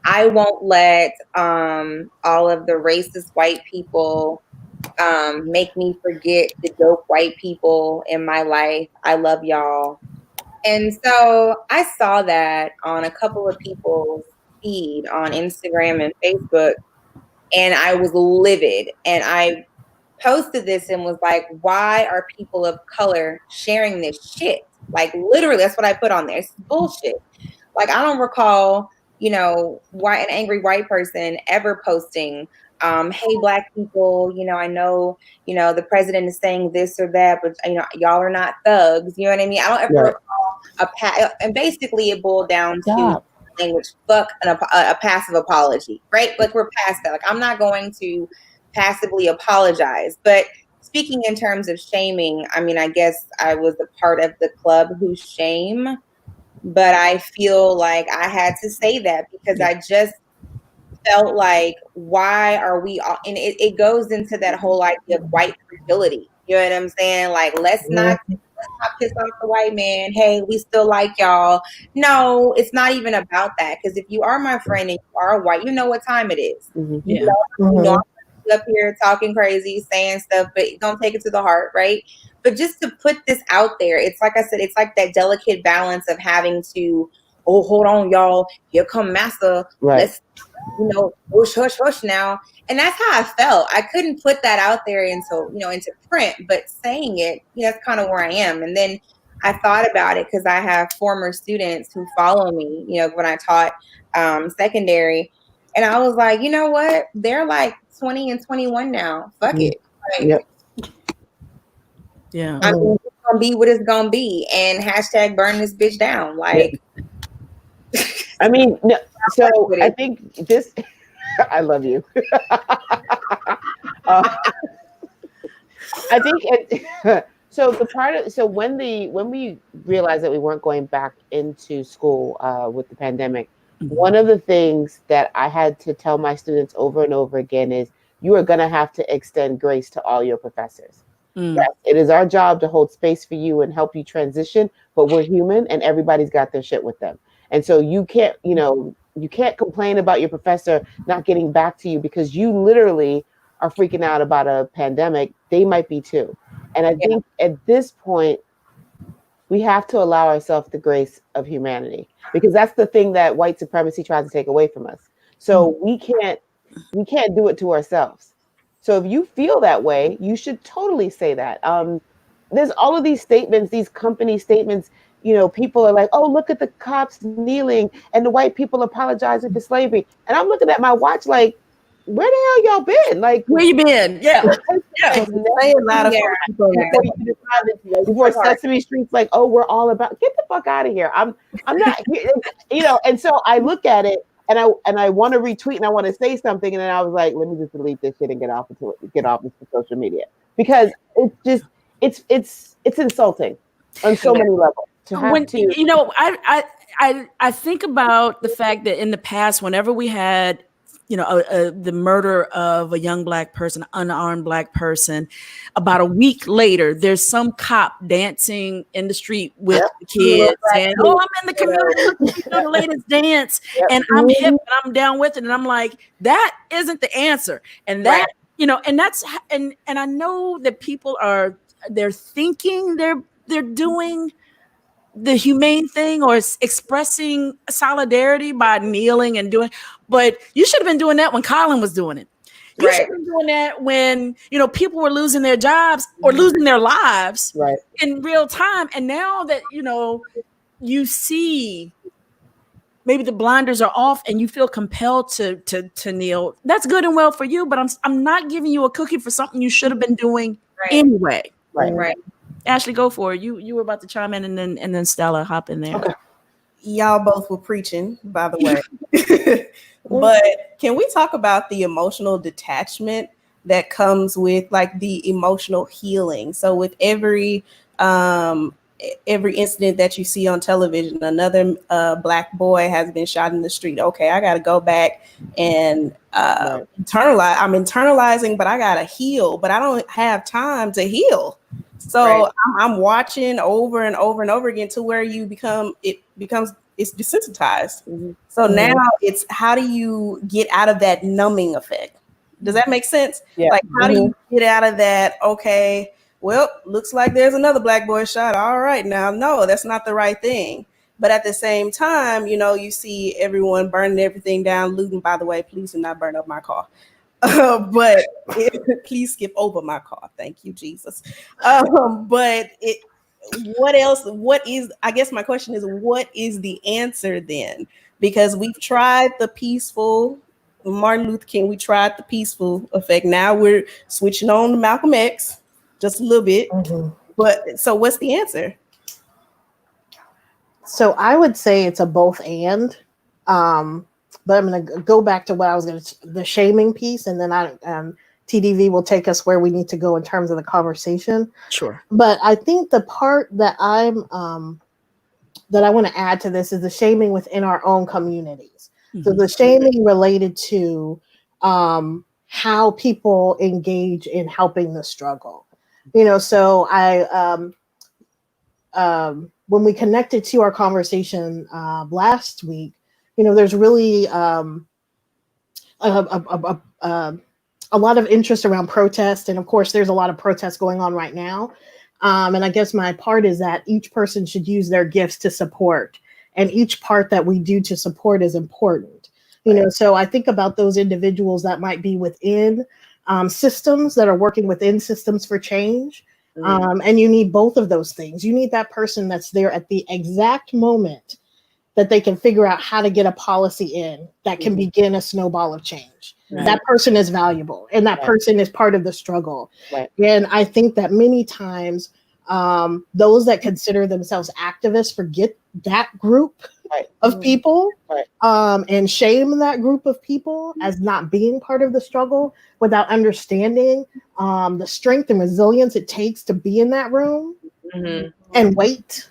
I won't let all of the racist white people make me forget the dope white people in my life. I love y'all. And so I saw that on a couple of people's feed on Instagram and Facebook, and I was livid. And I posted this and was like, why are people of color sharing this shit? Like, literally, that's what I put on there. It's bullshit. Like, I don't recall, an angry white person ever posting, hey, black people, I know, the president is saying this or that, but, y'all are not thugs. You know what I mean? I don't ever recall and basically it boiled down to language, fuck a passive apology, right? Like, we're past that. Like, I'm not going to passively apologize. But speaking in terms of shaming, I mean, I guess I was a part of the club who shame, but I feel like I had to say that because I just felt like, why are we all, and it goes into that whole idea of white fragility. You know what I'm saying? Like, let's not piss off the white man. Hey, we still like y'all. No, it's not even about that. Because if you are my friend and you are white, you know what time it is. You know, I'm up here talking crazy, saying stuff, but don't take it to the heart, right? But just to put this out there, it's like I said, it's like that delicate balance of having to, oh, hold on, y'all, here come Massa. Let's, hush, hush, hush now. And that's how I felt. I couldn't put that out there into print, but saying it, that's kind of where I am. And then I thought about it because I have former students who follow me, when I taught secondary. And I was like, you know what? They're like 20 and 21 now. Fuck it. Like, yeah. I mean, it's gonna be what it's gonna be. And #, burn this bitch down. Like, I mean, no, so I think this, I love you. I think so when we realized that we weren't going back into school with the pandemic, one of the things that I had to tell my students over and over again is, you are going to have to extend grace to all your professors. Yes, it is our job to hold space for you and help you transition, but we're human and everybody's got their shit with them. And so you can't complain about your professor not getting back to you because you literally are freaking out about a pandemic. They might be too. And I think at this point, we have to allow ourselves the grace of humanity, because that's the thing that white supremacy tries to take away from us. So we can't do it to ourselves. So if you feel that way, you should totally say that. There's all of these statements, these company statements, people are like, oh, look at the cops kneeling and the white people apologizing for slavery. And I'm looking at my watch like, where the hell y'all been? Like, where you been? Yeah. Before Sesame Street's like, oh, we're all about, get the fuck out of here. I'm not here, and so I look at it and I want to retweet and I want to say something, and then I was like, let me just delete this shit and get off of social media, because it's just it's insulting on so many levels. I think about the fact that in the past, whenever we had the murder of a young black person, unarmed black person, about a week later, there's some cop dancing in the street with the kids saying, oh, I'm in the community, doing the latest dance, and I'm hip and I'm down with it. And I'm like, that isn't the answer. And that, and that's, and I know that people they're thinking they're doing the humane thing or expressing solidarity by kneeling and doing, but you should have been doing that when Colin was doing it. You should have been doing that when, people were losing their jobs or losing their lives in real time. And now that, you see maybe the blinders are off and you feel compelled to kneel, that's good and well for you, but I'm not giving you a cookie for something you should have been doing anyway. Right. Ashlee, go for it. You were about to chime in, and then Stella, hop in there. Okay. Y'all both were preaching, by the way. But can we talk about the emotional detachment that comes with like the emotional healing? So with every incident that you see on television, another Black boy has been shot in the street. Okay, I got to go back and internalize. I'm internalizing, but I got to heal, but I don't have time to heal. So I'm watching over and over and over again to where it's desensitized. So now it's, how do you get out of that numbing effect? Does that make sense? Yeah. Like, how do you get out of that? Okay, well, looks like there's another Black boy shot. All right, now, no, that's not the right thing. But at the same time, you see everyone burning everything down, looting. By the way, please do not burn up my car. But please skip over my car. Thank you, Jesus. But what else? I guess my question is, what is the answer then? Because we've tried the peaceful, Martin Luther King, we tried the peaceful effect. Now we're switching on to Malcolm X just a little bit. But so what's the answer? So I would say it's a both and. But I'm going to go back to what I was going to, the shaming piece, and then TDV will take us where we need to go in terms of the conversation. Sure. But I think the part that that I want to add to this is the shaming within our own communities. So the shaming related to how people engage in helping the struggle. So when we connected to our conversation last week, there's really a lot of interest around protest. And of course, there's a lot of protests going on right now. And I guess my part is that each person should use their gifts to support. And each part that we do to support is important. So I think about those individuals that might be within systems that are working within systems for change. And you need both of those things. You need that person that's there at the exact moment that they can figure out how to get a policy in that can begin a snowball of change. That person is valuable, and that person is part of the struggle. And I think that many times those that consider themselves activists forget that group of people and shame that group of people as not being part of the struggle without understanding the strength and resilience it takes to be in that room and wait.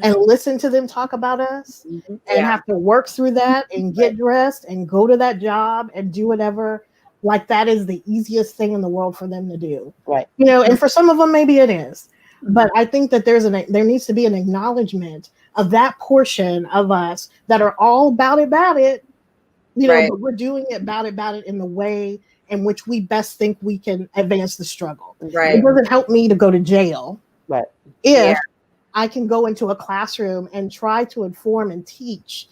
And listen to them talk about us and have to work through that and get dressed and go to that job and do whatever. Like, that is the easiest thing in the world for them to do. And for some of them, maybe it is. But I think that there needs to be an acknowledgement of that portion of us that are all about it, but we're doing it about it in the way in which we best think we can advance the struggle. It doesn't help me to go to jail if I can go into a classroom and try to inform and teach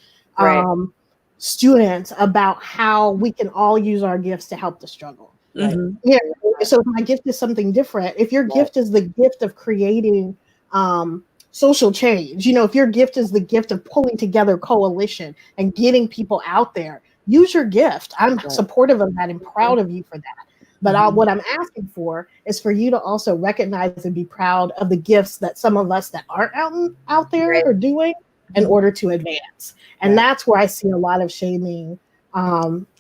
students about how we can all use our gifts to help the struggle. So if my gift is something different, if your gift is the gift of creating social change, if your gift is the gift of pulling together coalition and getting people out there, use your gift. I'm supportive of that and proud of you for that. But what I'm asking for is for you to also recognize and be proud of the gifts that some of us that aren't out there are doing in order to advance. And that's where I see a lot of shaming,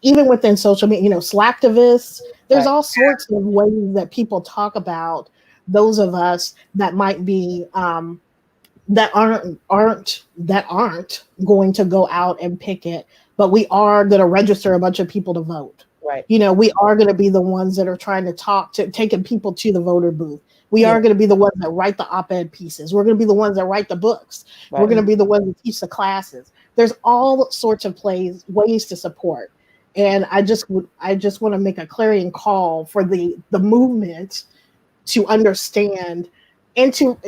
even within social media, Slacktivists. There's all sorts of ways that people talk about those of us that might be that aren't going to go out and picket, but we are going to register a bunch of people to vote. We are going to be the ones that are trying to taking people to the voter booth. We are going to be the ones that write the op-ed pieces. We're going to be the ones that write the books. We're going to be the ones that teach the classes. There's all sorts of ways to support. And I just want to make a clarion call for the movement to understand and to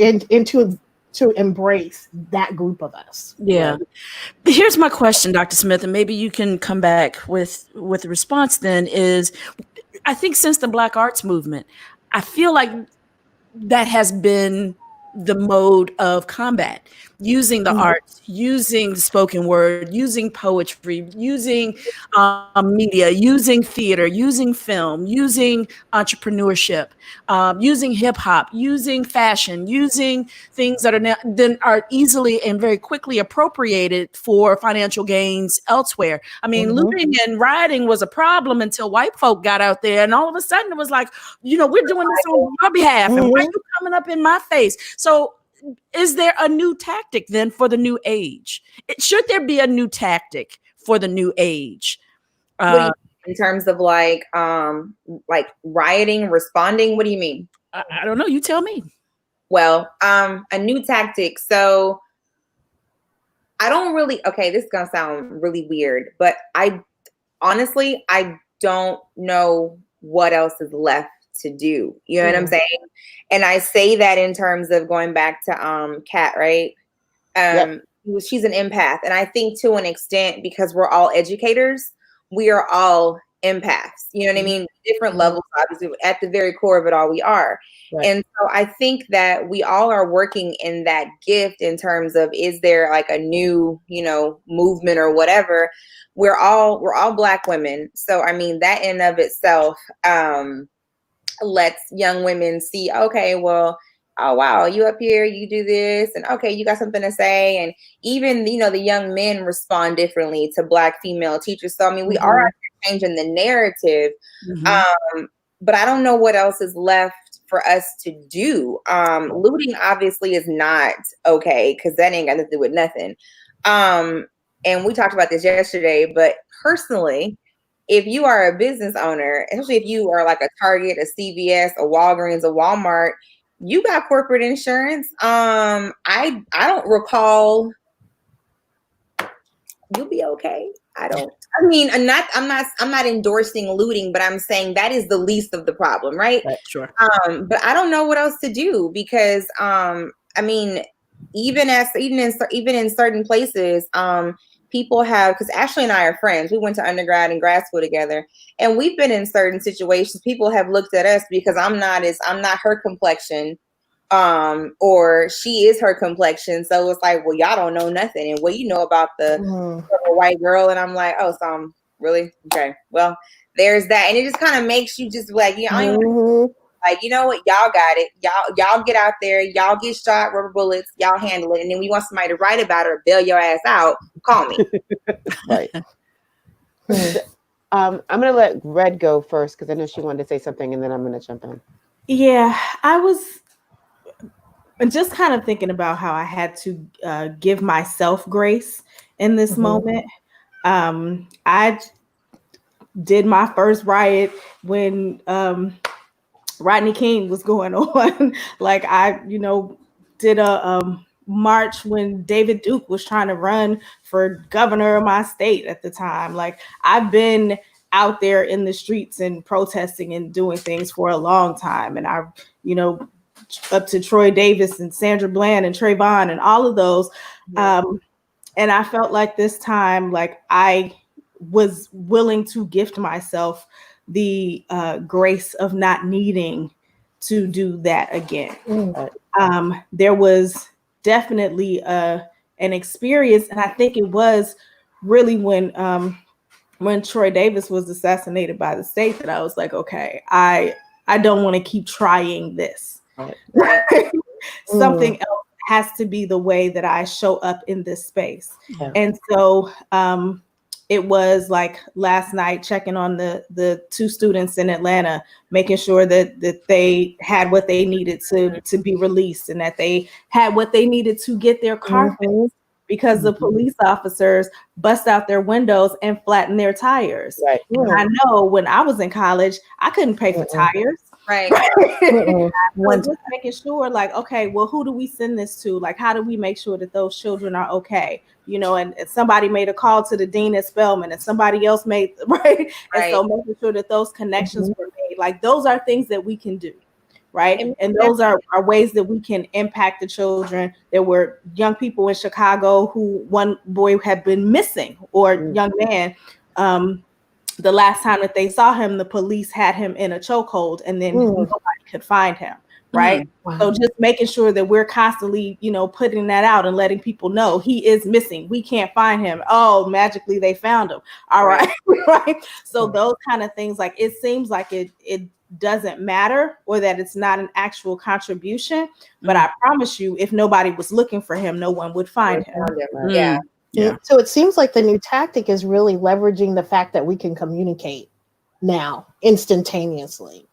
embrace that group of us. Here's my question, Dr. Smith, and maybe you can come back with a response then, is I think since the Black Arts Movement, I feel like that has been the mode of combat, using the arts, using spoken word, using poetry, using media, using theater, using film, using entrepreneurship, using hip hop, using fashion, using things that are now then are easily and very quickly appropriated for financial gains elsewhere. I mean, looting and rioting was a problem until white folk got out there, and all of a sudden it was like, we're doing this on your behalf, and why are you coming up in my face? So is there a new tactic then for the new age? Should there be a new tactic for the new age? What do you mean in terms of like rioting, responding? What do you mean? I don't know. You tell me. Well, a new tactic. So I don't really, okay, this is going to sound really weird, but I don't know what else is left to do. You know what I'm saying? And I say that in terms of going back to Kat, right? She's an empath. And I think to an extent, because we're all educators, we are all empaths. You know what I mean? Different levels, obviously, at the very core of it all, we are. Right. And so I think that we all are working in that gift in terms of, is there like a new, movement or whatever? We're all Black women. So, I mean, that in of itself lets young women see, okay, well, oh, wow, you up here, you do this, and okay, you got something to say. And even, the young men respond differently to Black female teachers. So, I mean, we are changing the narrative, but I don't know what else is left for us to do. Looting obviously is not okay, because that ain't got nothing to do with nothing. And we talked about this yesterday, but personally, if you are a business owner, especially if you are like a Target, a CVS, a Walgreens, a Walmart, you got corporate insurance. I don't recall. You'll be okay. I'm not endorsing looting, but I'm saying that is the least of the problem, right? Sure. But I don't know what else to do, because I mean, even in certain places, people have, because Ashlee and I are friends. We went to undergrad and grad school together, and we've been in certain situations. People have looked at us because I'm not her complexion, or she is her complexion. So it's like, well, y'all don't know nothing, and what you know about the white girl? And I'm like, oh, so I'm really okay. Well, there's that, and it just kind of makes you just like, like, you know what, y'all got it. Y'all get out there, y'all get shot, rubber bullets, y'all handle it. And then we want somebody to write about it or bail your ass out, call me. Right. I'm gonna let Red go first, because I know she wanted to say something, and then I'm gonna jump in. Yeah, I was just kind of thinking about how I had to give myself grace in this moment. I did my first riot when Rodney King was going on. Like, I, did a march when David Duke was trying to run for governor of my state at the time. Like, I've been out there in the streets and protesting and doing things for a long time. And I've, up to Troy Davis and Sandra Bland and Trayvon and all of those. And I felt like this time, like, I was willing to gift myself the grace of not needing to do that again. There was definitely an experience, and I think it was really when Troy Davis was assassinated by the state, that I was like, okay, I don't want to keep trying this. Something else has to be the way that I show up in this space. And so it was like last night, checking on the two students in Atlanta, making sure that they had what they needed to be released, and that they had what they needed to get their car fixed, because the police officers bust out their windows and flatten their tires. Right. And I know when I was in college, I couldn't pay for tires. Right. Just making sure, like, okay, well, who do we send this to? Like, how do we make sure that those children are okay? And somebody made a call to the dean at Spelman, and somebody else made, right? And so making sure that those connections were made, like, those are things that we can do, right? And those are ways that we can impact the children. There were young people in Chicago who one boy had been missing, or young man. The last time that they saw him, the police had him in a chokehold, and then nobody could find him. right? Wow. So just making sure that we're constantly, putting that out and letting people know he is missing. We can't find him. Oh, magically they found him. All right. Right. So those kind of things, like it seems like it doesn't matter, or that it's not an actual contribution. But I promise you, if nobody was looking for him, no one would find him. Yeah. Yeah. So it seems like the new tactic is really leveraging the fact that we can communicate now instantaneously.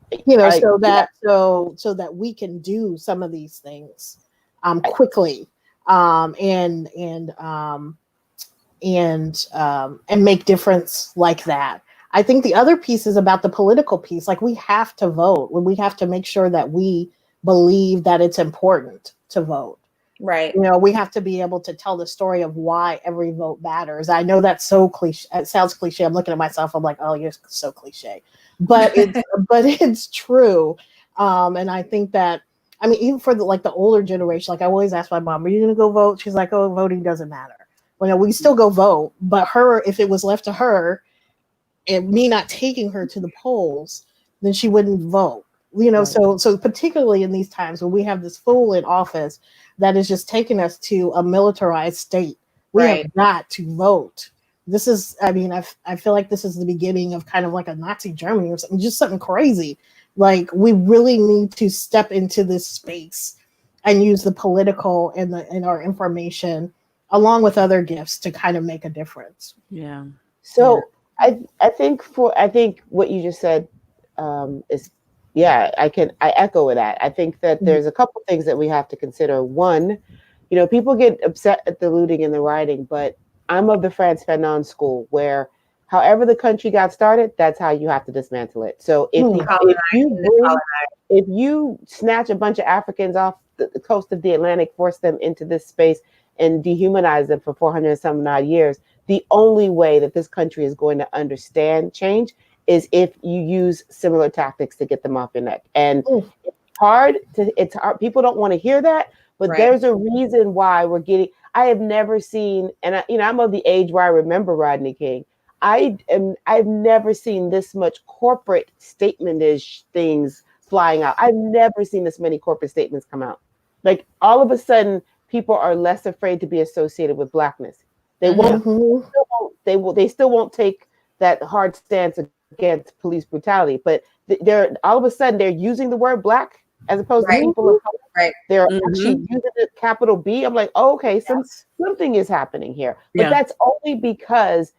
So that we can do some of these things quickly and make difference like that. I think the other piece is about the political piece. Like, we have to vote. We have to make sure that we believe that it's important to vote. Right. We have to be able to tell the story of why every vote matters. I know that's so cliche. It sounds cliche. I'm looking at myself. I'm like, oh, you're so cliche, but it's true. And I think that, even for the older generation, like I always ask my mom, are you going to go vote? She's like, oh, voting doesn't matter. Well, we still go vote, but if it was left to her and me not taking her to the polls, then she wouldn't vote. So particularly in these times when we have this fool in office that is just taking us to a militarized state, we have got to vote. This is, I feel like this is the beginning of kind of like a Nazi Germany or something, just something crazy. Like, we really need to step into this space and use the political and our information along with other gifts to kind of make a difference. Yeah. So I think what you just said is, I echo that. I think that there's a couple things that we have to consider. One, people get upset at the looting and the rioting, but I'm of the Frantz Fanon school, where however the country got started, that's how you have to dismantle it. So if you snatch a bunch of Africans off the coast of the Atlantic, force them into this space and dehumanize them for 400 and some odd years, the only way that this country is going to understand change is if you use similar tactics to get them off your neck. And it's hard. People don't want to hear that, but there's a reason why I have never seen, and I'm of the age where I remember Rodney King. I've never seen this much corporate statement-ish things flying out. I've never seen this many corporate statements come out. Like, all of a sudden, people are less afraid to be associated with Blackness. They they still won't take that hard stance against police brutality, but they're all of a sudden they're using the word Black as opposed to people of color. Right. They're actually using the capital B. I'm like, oh, okay, something is happening here. But that's only because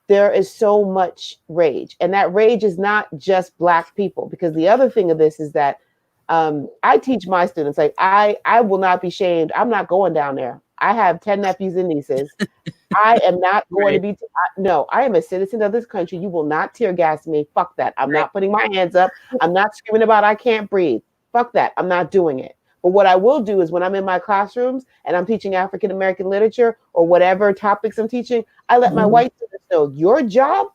there is so much rage. And that rage is not just Black people, because the other thing of this is that I teach my students, like, I will not be shamed. I'm not going down there. I have 10 nephews and nieces. I am not going to be, no, I am a citizen of this country. You will not tear gas me. Fuck that. I'm not putting my hands up. I'm not screaming about I can't breathe. Fuck that. I'm not doing it. But what I will do is, when I'm in my classrooms and I'm teaching African American literature or whatever topics I'm teaching, I let my white students know, your job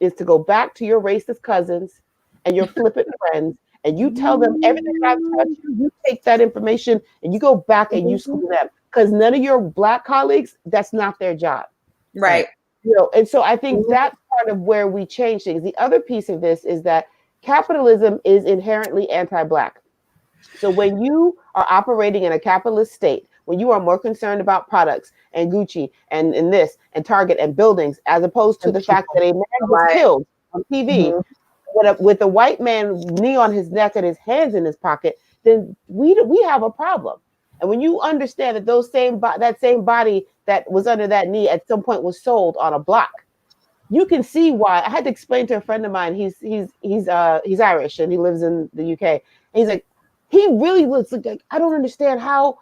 is to go back to your racist cousins and your flippant friends, and you tell them everything that I've taught you. You take that information and you go back and you school them, because none of your Black colleagues, that's not their job. Right. And so I think that's part of where we change things. The other piece of this is that capitalism is inherently anti-Black. So when you are operating in a capitalist state, when you are more concerned about products and Gucci and this and Target and buildings, as opposed to the fact that a man was killed on TV with a white man knee on his neck and his hands in his pocket, then we have a problem. And when you understand that that same body that was under that knee at some point was sold on a block, you can see why. I had to explain to a friend of mine. He's Irish and he lives in the UK. And he's like, he really looks like, I don't understand how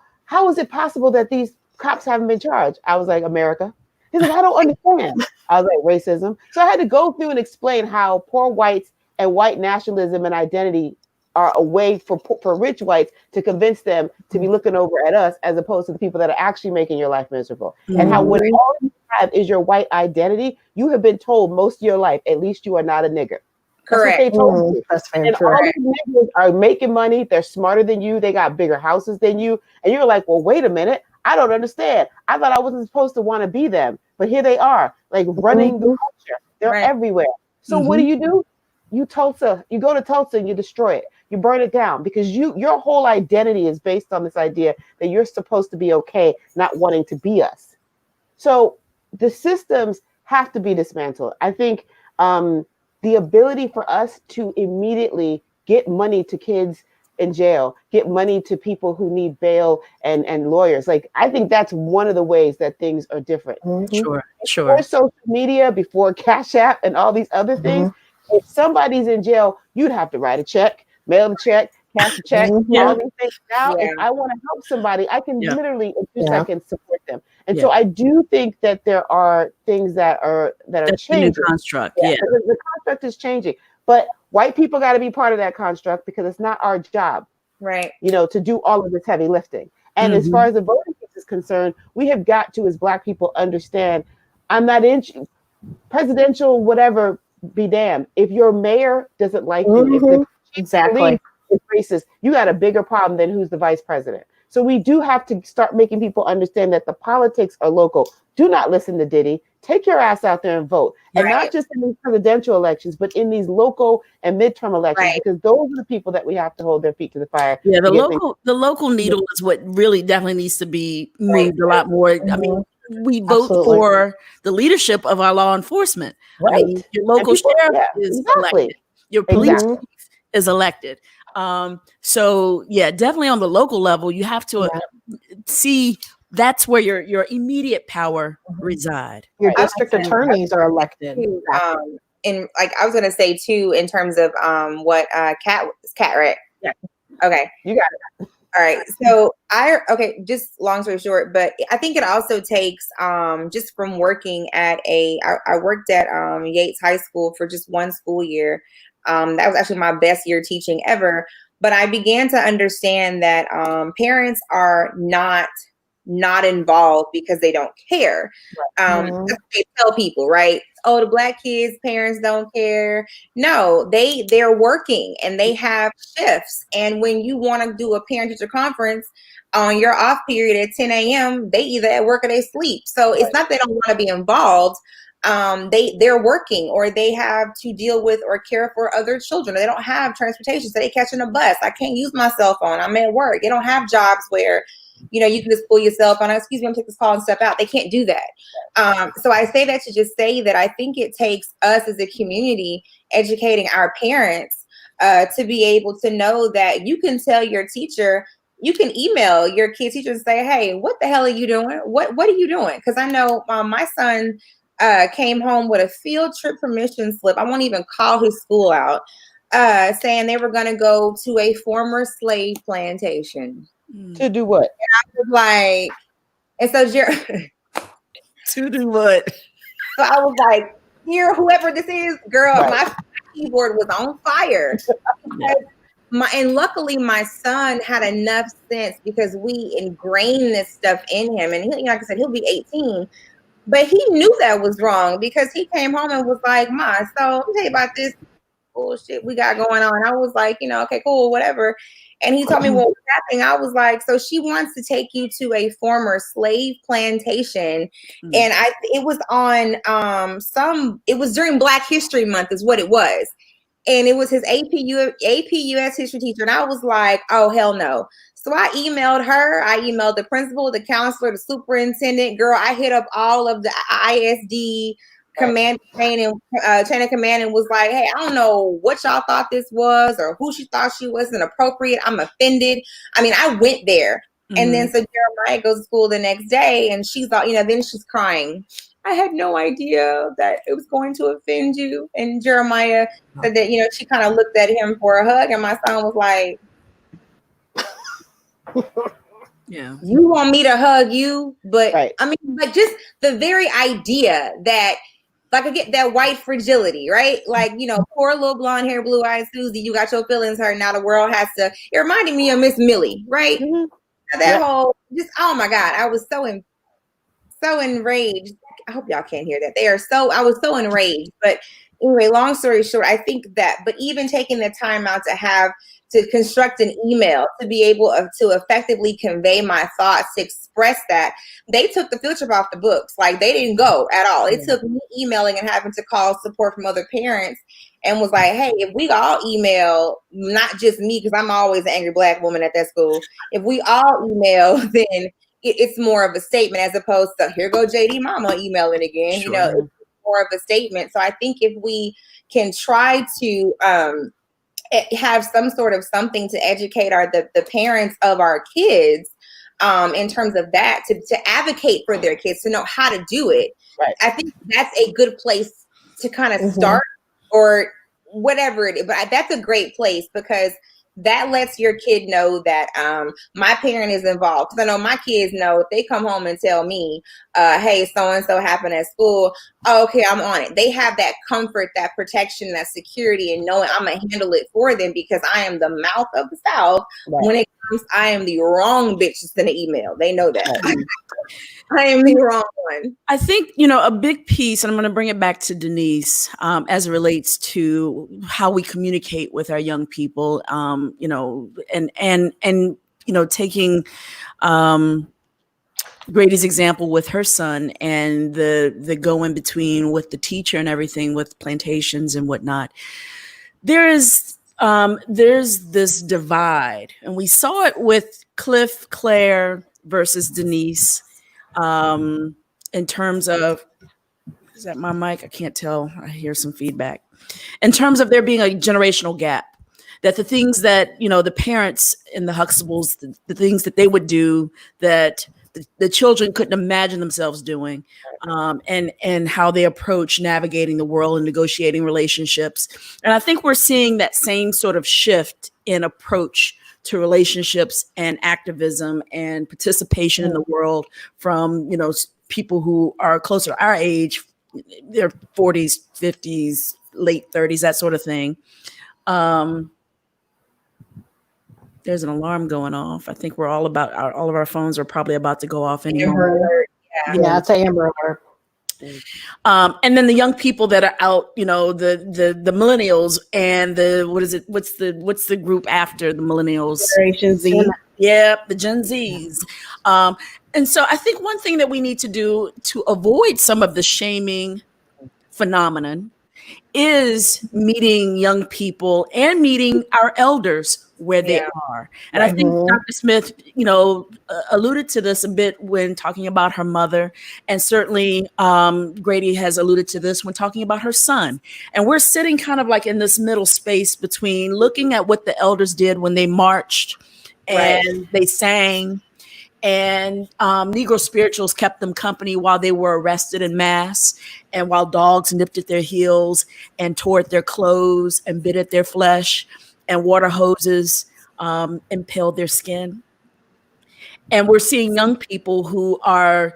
is it possible that these cops haven't been charged? I was like, America. He's like, I don't understand. I was like, racism. So I had to go through and explain how poor whites and white nationalism and identity are a way for rich whites to convince them to be looking over at us, as opposed to the people that are actually making your life miserable. And how when all you have is your white identity, you have been told most of your life, at least you are not a nigger. Correct. That's what they told you. That's very And true. all these niggers are making money. They're smarter than you. They got bigger houses than you. And you're like, well, wait a minute. I don't understand. I thought I wasn't supposed to want to be them. But here they are, like running the culture. They're everywhere. So what do? You go to Tulsa and you destroy it. you burn it down, because your whole identity is based on this idea that you're supposed to be okay, not wanting to be us. So the systems have to be dismantled. I think the ability for us to immediately get money to kids in jail, get money to people who need bail and lawyers. Like, I think that's one of the ways that things are different. Sure. Before social media, before Cash App and all these other things, if somebody's in jail, you'd have to write a check, mail a check, cash a check, all these things. Now, if I want to help somebody, I can literally in 2 seconds support them. And so I do think that there are things that are That's changing. the new construct. The construct is changing. But white people got to be part of that construct, because it's not our job, right, to do all of this heavy lifting. And as far as the voting piece is concerned, we have got to, as Black people, understand, I'm not in presidential, whatever, be damned. If your mayor doesn't like you, if the exactly is racist, you got a bigger problem than who's the vice president. So we do have to start making people understand that the politics are local. Do not listen to Diddy. Take your ass out there and vote. And not just in these presidential elections, but in these local and midterm elections, because those are the people that we have to hold their feet to the fire. Yeah, the local needle is what really definitely needs to be moved a lot more. I mean, we vote for the leadership of our law enforcement. I mean, your local sheriff is elected. Your police chief is elected. So yeah, definitely on the local level, you have to see that's where your immediate power reside. Your district attorneys are elected. And like I was gonna say too, in terms of what cat right? Yeah. Okay. You got it. All right. So just long story short, but I think it also takes just from working at I worked at Yates High School for just one school year. That was actually my best year teaching ever. But I began to understand that parents are not involved because they don't care. That's what they tell people, right? Oh, the Black kids' parents don't care. No, they're working and they have shifts. And when you want to do a parent-teacher conference on your off period at 10 a.m., they either at work or they sleep. So it's not they don't want to be involved. They're working, or they have to deal with or care for other children. They don't have transportation, so they catching a bus. I can't use my cell phone. I'm at work. They don't have jobs where you can just pull your cell phone. Excuse me, I'm taking this call and step out. They can't do that. So I say that to just say that I think it takes us as a community educating our parents to be able to know that you can tell your teacher, you can email your kid teacher and say, hey, what the hell are you doing? What are you doing? Because I know my son came home with a field trip permission slip. I won't even call his school out, saying they were going to go to a former slave plantation. To do what? And I was like, and so to do what? So I was like, here, whoever this is, girl, my keyboard was on fire. And luckily my son had enough sense, because we ingrained this stuff in him. And he, like I said, he'll be 18. But he knew that was wrong, because he came home and was like, Ma, so let me tell you about this bullshit we got going on. I was like, okay, cool, whatever. And he told me what was happening. I was like, so she wants to take you to a former slave plantation. And it was on it was during Black History Month is what it was. And it was his AP US history teacher. And I was like, oh, hell no. So I emailed her. I emailed the principal, the counselor, the superintendent. Girl, I hit up all of the ISD command chain of command and was like, hey, I don't know what y'all thought this was or who she thought she was inappropriate. I'm offended. I mean, I went there. And then so Jeremiah goes to school the next day, and she's all, then she's crying. I had no idea that it was going to offend you. And Jeremiah said that, she kind of looked at him for a hug, and my son was like, yeah, you want me to hug you? But I mean, like, just the very idea that, like, again, that white fragility, right? Like, poor little blonde hair, blue eyed Susie, you got your feelings hurt. Now the world has to. It reminded me of Miss Millie, right? That whole, just, oh my God, I was so enraged. I hope y'all can't hear that. I was so enraged. But anyway, long story short, I think that, but even taking the time out to construct an email, to be able to effectively convey my thoughts, to express that, they took the field trip off the books. Like, they didn't go at all. It took me emailing and having to call support from other parents. and was like, hey, if we all email, not just me, because I'm always an angry Black woman at that school, if we all email, then it's more of a statement as opposed to here go JD mama emailing again. Sure. You know, it's more of a statement. So I think if we can try to have some sort of something to educate the parents of our kids in terms of that, to advocate for their kids, to know how to do it. Right. I think that's a good place to kind of start, or whatever it is. But that's a great place, because that lets your kid know that my parent is involved. Because I know my kids know if they come home and tell me, hey, so-and-so happened at school, oh, okay, I'm on it. They have that comfort, that protection, that security, and knowing I'm going to handle it for them because I am the mouth of the South. Right. When it comes, I am the wrong bitch to send an email. They know that. Right. I am the wrong one. I think, you know, a big piece, and I'm going to bring it back to Denise, as it relates to how we communicate with our young people, you know, and you know, taking Grady's example with her son and the go in between with the teacher and everything with plantations and whatnot. There's this divide, and we saw it with Cliff, Claire versus Denise. In terms of, is that my mic? I can't tell. I hear some feedback. In terms of there being a generational gap, that the things that, you know, the parents in the Huxtables, the things that they would do that the children couldn't imagine themselves doing, and how they approach navigating the world and negotiating relationships. And I think we're seeing that same sort of shift in approach to relationships and activism and participation in the world from, you know, people who are closer to our age, their 40s, 50s, late 30s, that sort of thing. There's an alarm going off. I think we're all about all of our phones are probably about to go off anymore. Yeah, it's an Amber Alert. And then the young people that are out, you know, the millennials and what's the group after the millennials? Generation Z. Yep, the Gen Zs. And so I think one thing that we need to do to avoid some of the shaming phenomenon is meeting young people and meeting our elders where they are. And I think Dr. Smith, you know, alluded to this a bit when talking about her mother. And certainly Grady has alluded to this when talking about her son. And we're sitting kind of like in this middle space between looking at what the elders did when they marched and they sang, and Negro spirituals kept them company while they were arrested en masse, and while dogs nipped at their heels and tore at their clothes and bit at their flesh, and water hoses impaled their skin. And we're seeing young people who are,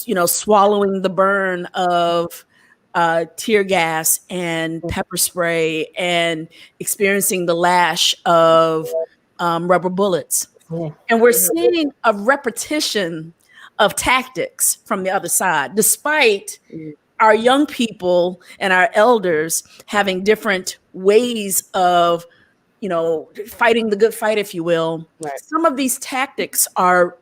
you know, swallowing the burn of tear gas and pepper spray and experiencing the lash of rubber bullets. And we're seeing a repetition of tactics from the other side, despite our young people and our elders having different ways of, you know, fighting the good fight, if you will. Some of these tactics are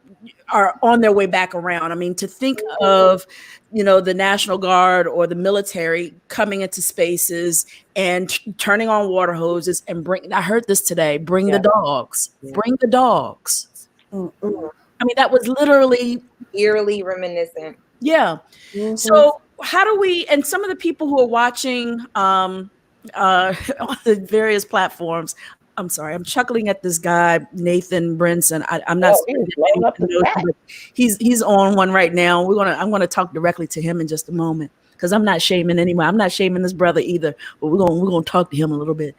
on their way back around. I mean, to think of, you know, the National Guard or the military coming into spaces and turning on water hoses and I heard this today, bring the dogs, bring the dogs. I mean, that was literally eerily reminiscent. Yeah. So how do we, and some of the people who are watching on the various platforms, I'm sorry, I'm chuckling at this guy, Nathan Brinson. I'm not. He's on one right now. I'm gonna talk directly to him in just a moment, because I'm not shaming anyone. I'm not shaming this brother either. But we're gonna talk to him a little bit.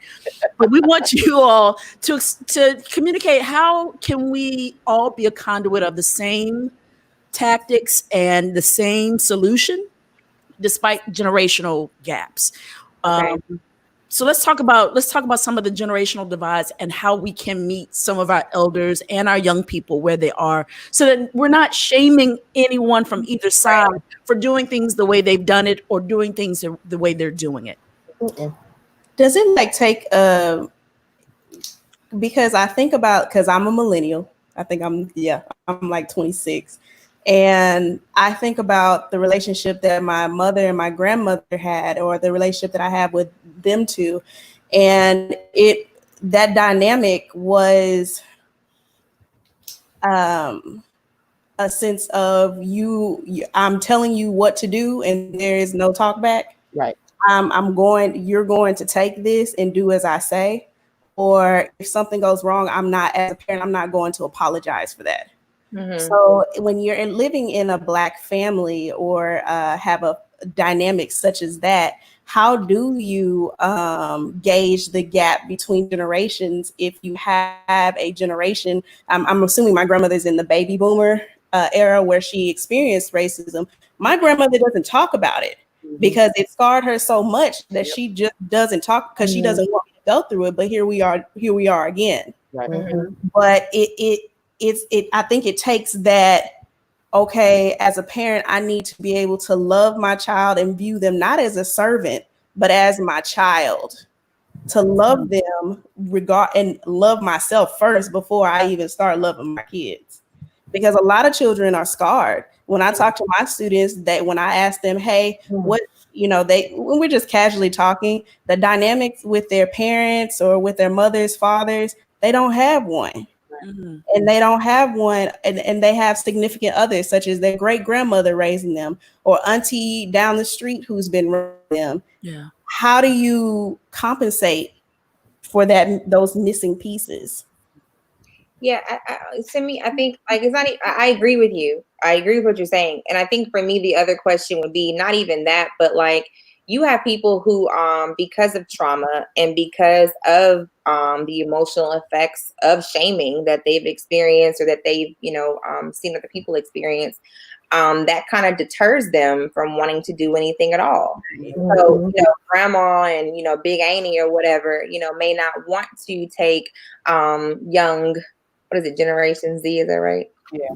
But we want you all to communicate. How can we all be a conduit of the same tactics and the same solution, despite generational gaps? So let's talk about some of the generational divides and how we can meet some of our elders and our young people where they are, so that we're not shaming anyone from either side for doing things the way they've done it or doing things the way they're doing it. Does it like take because I think about, because I'm a millennial. I think I'm like 26. And I think about the relationship that my mother and my grandmother had, or the relationship that I have with them two. And that dynamic was a sense of I'm telling you what to do and there is no talk back. Right. You're going to take this and do as I say. Or if something goes wrong, as a parent, I'm not going to apologize for that. Mm-hmm. So when you're living in a Black family or have a dynamic such as that, how do you gauge the gap between generations if you have a generation? I'm assuming my grandmother's in the baby boomer era where she experienced racism. My grandmother doesn't talk about it because it scarred her so much that she just doesn't talk because she doesn't want me to go through it. But here we are again. Right. Mm-hmm. But I think it takes that, okay, as a parent, I need to be able to love my child and view them not as a servant, but as my child, to love them and love myself first before I even start loving my kids. Because a lot of children are scarred. When I talk to my students, when I ask them, hey, what, when we're just casually talking, the dynamics with their parents or with their mothers, fathers, they don't have one. Mm-hmm. And they don't have one, and they have significant others, such as their great grandmother raising them, or auntie down the street who's been raising them. Yeah. How do you compensate for those missing pieces? Yeah, to me, I think like it's not. I agree with you. I agree with what you're saying, and I think for me, the other question would be not even that, but like you have people who, because of trauma and because of the emotional effects of shaming that they've experienced or that they've seen other people experience, that kind of deters them from wanting to do anything at all. So, grandma and, Big Annie or whatever, may not want to take young, what is it, Generation Z, is that right? Yeah.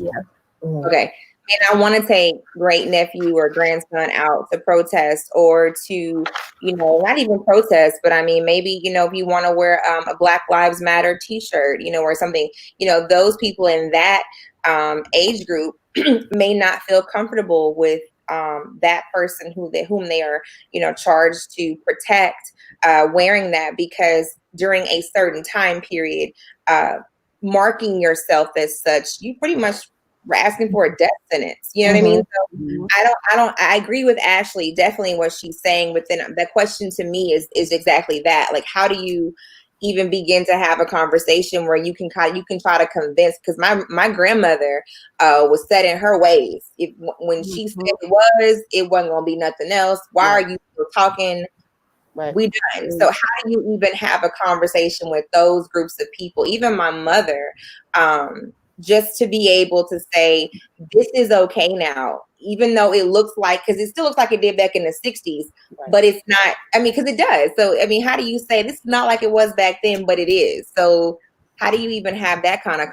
Okay. And I want to take great nephew or grandson out to protest or to, not even protest, but I mean, maybe, if you want to wear a Black Lives Matter t-shirt, or something, those people in that age group may not feel comfortable with that person whom they are, charged to protect, wearing that, because during a certain time period, marking yourself as such, you pretty much were asking for a death sentence. You know what I mean? So I agree with Ashlee, definitely what she's saying, but then the question to me is exactly that. Like, how do you even begin to have a conversation where you can try to convince, because my grandmother was set in her ways. When she said it wasn't gonna be nothing else. Why are you still talking? Right. We done. So how do you even have a conversation with those groups of people? Even my mother, just to be able to say, this is okay now, even though it looks like, because it still looks like it did back in the 60s, but it's not, I mean, because it does. So, I mean, how do you say this is not like it was back then, but it is? So how do you even have that kind of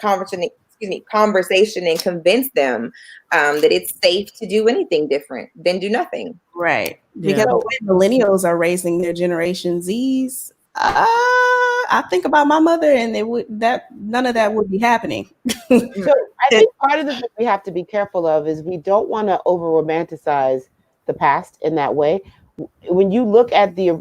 conversation and convince them that it's safe to do anything different than do nothing? Right. Yeah. Because the way millennials are raising their Generation Zs, I think about my mother, and none of that would be happening. So I think part of the thing we have to be careful of is we don't want to over romanticize the past in that way. When you look at the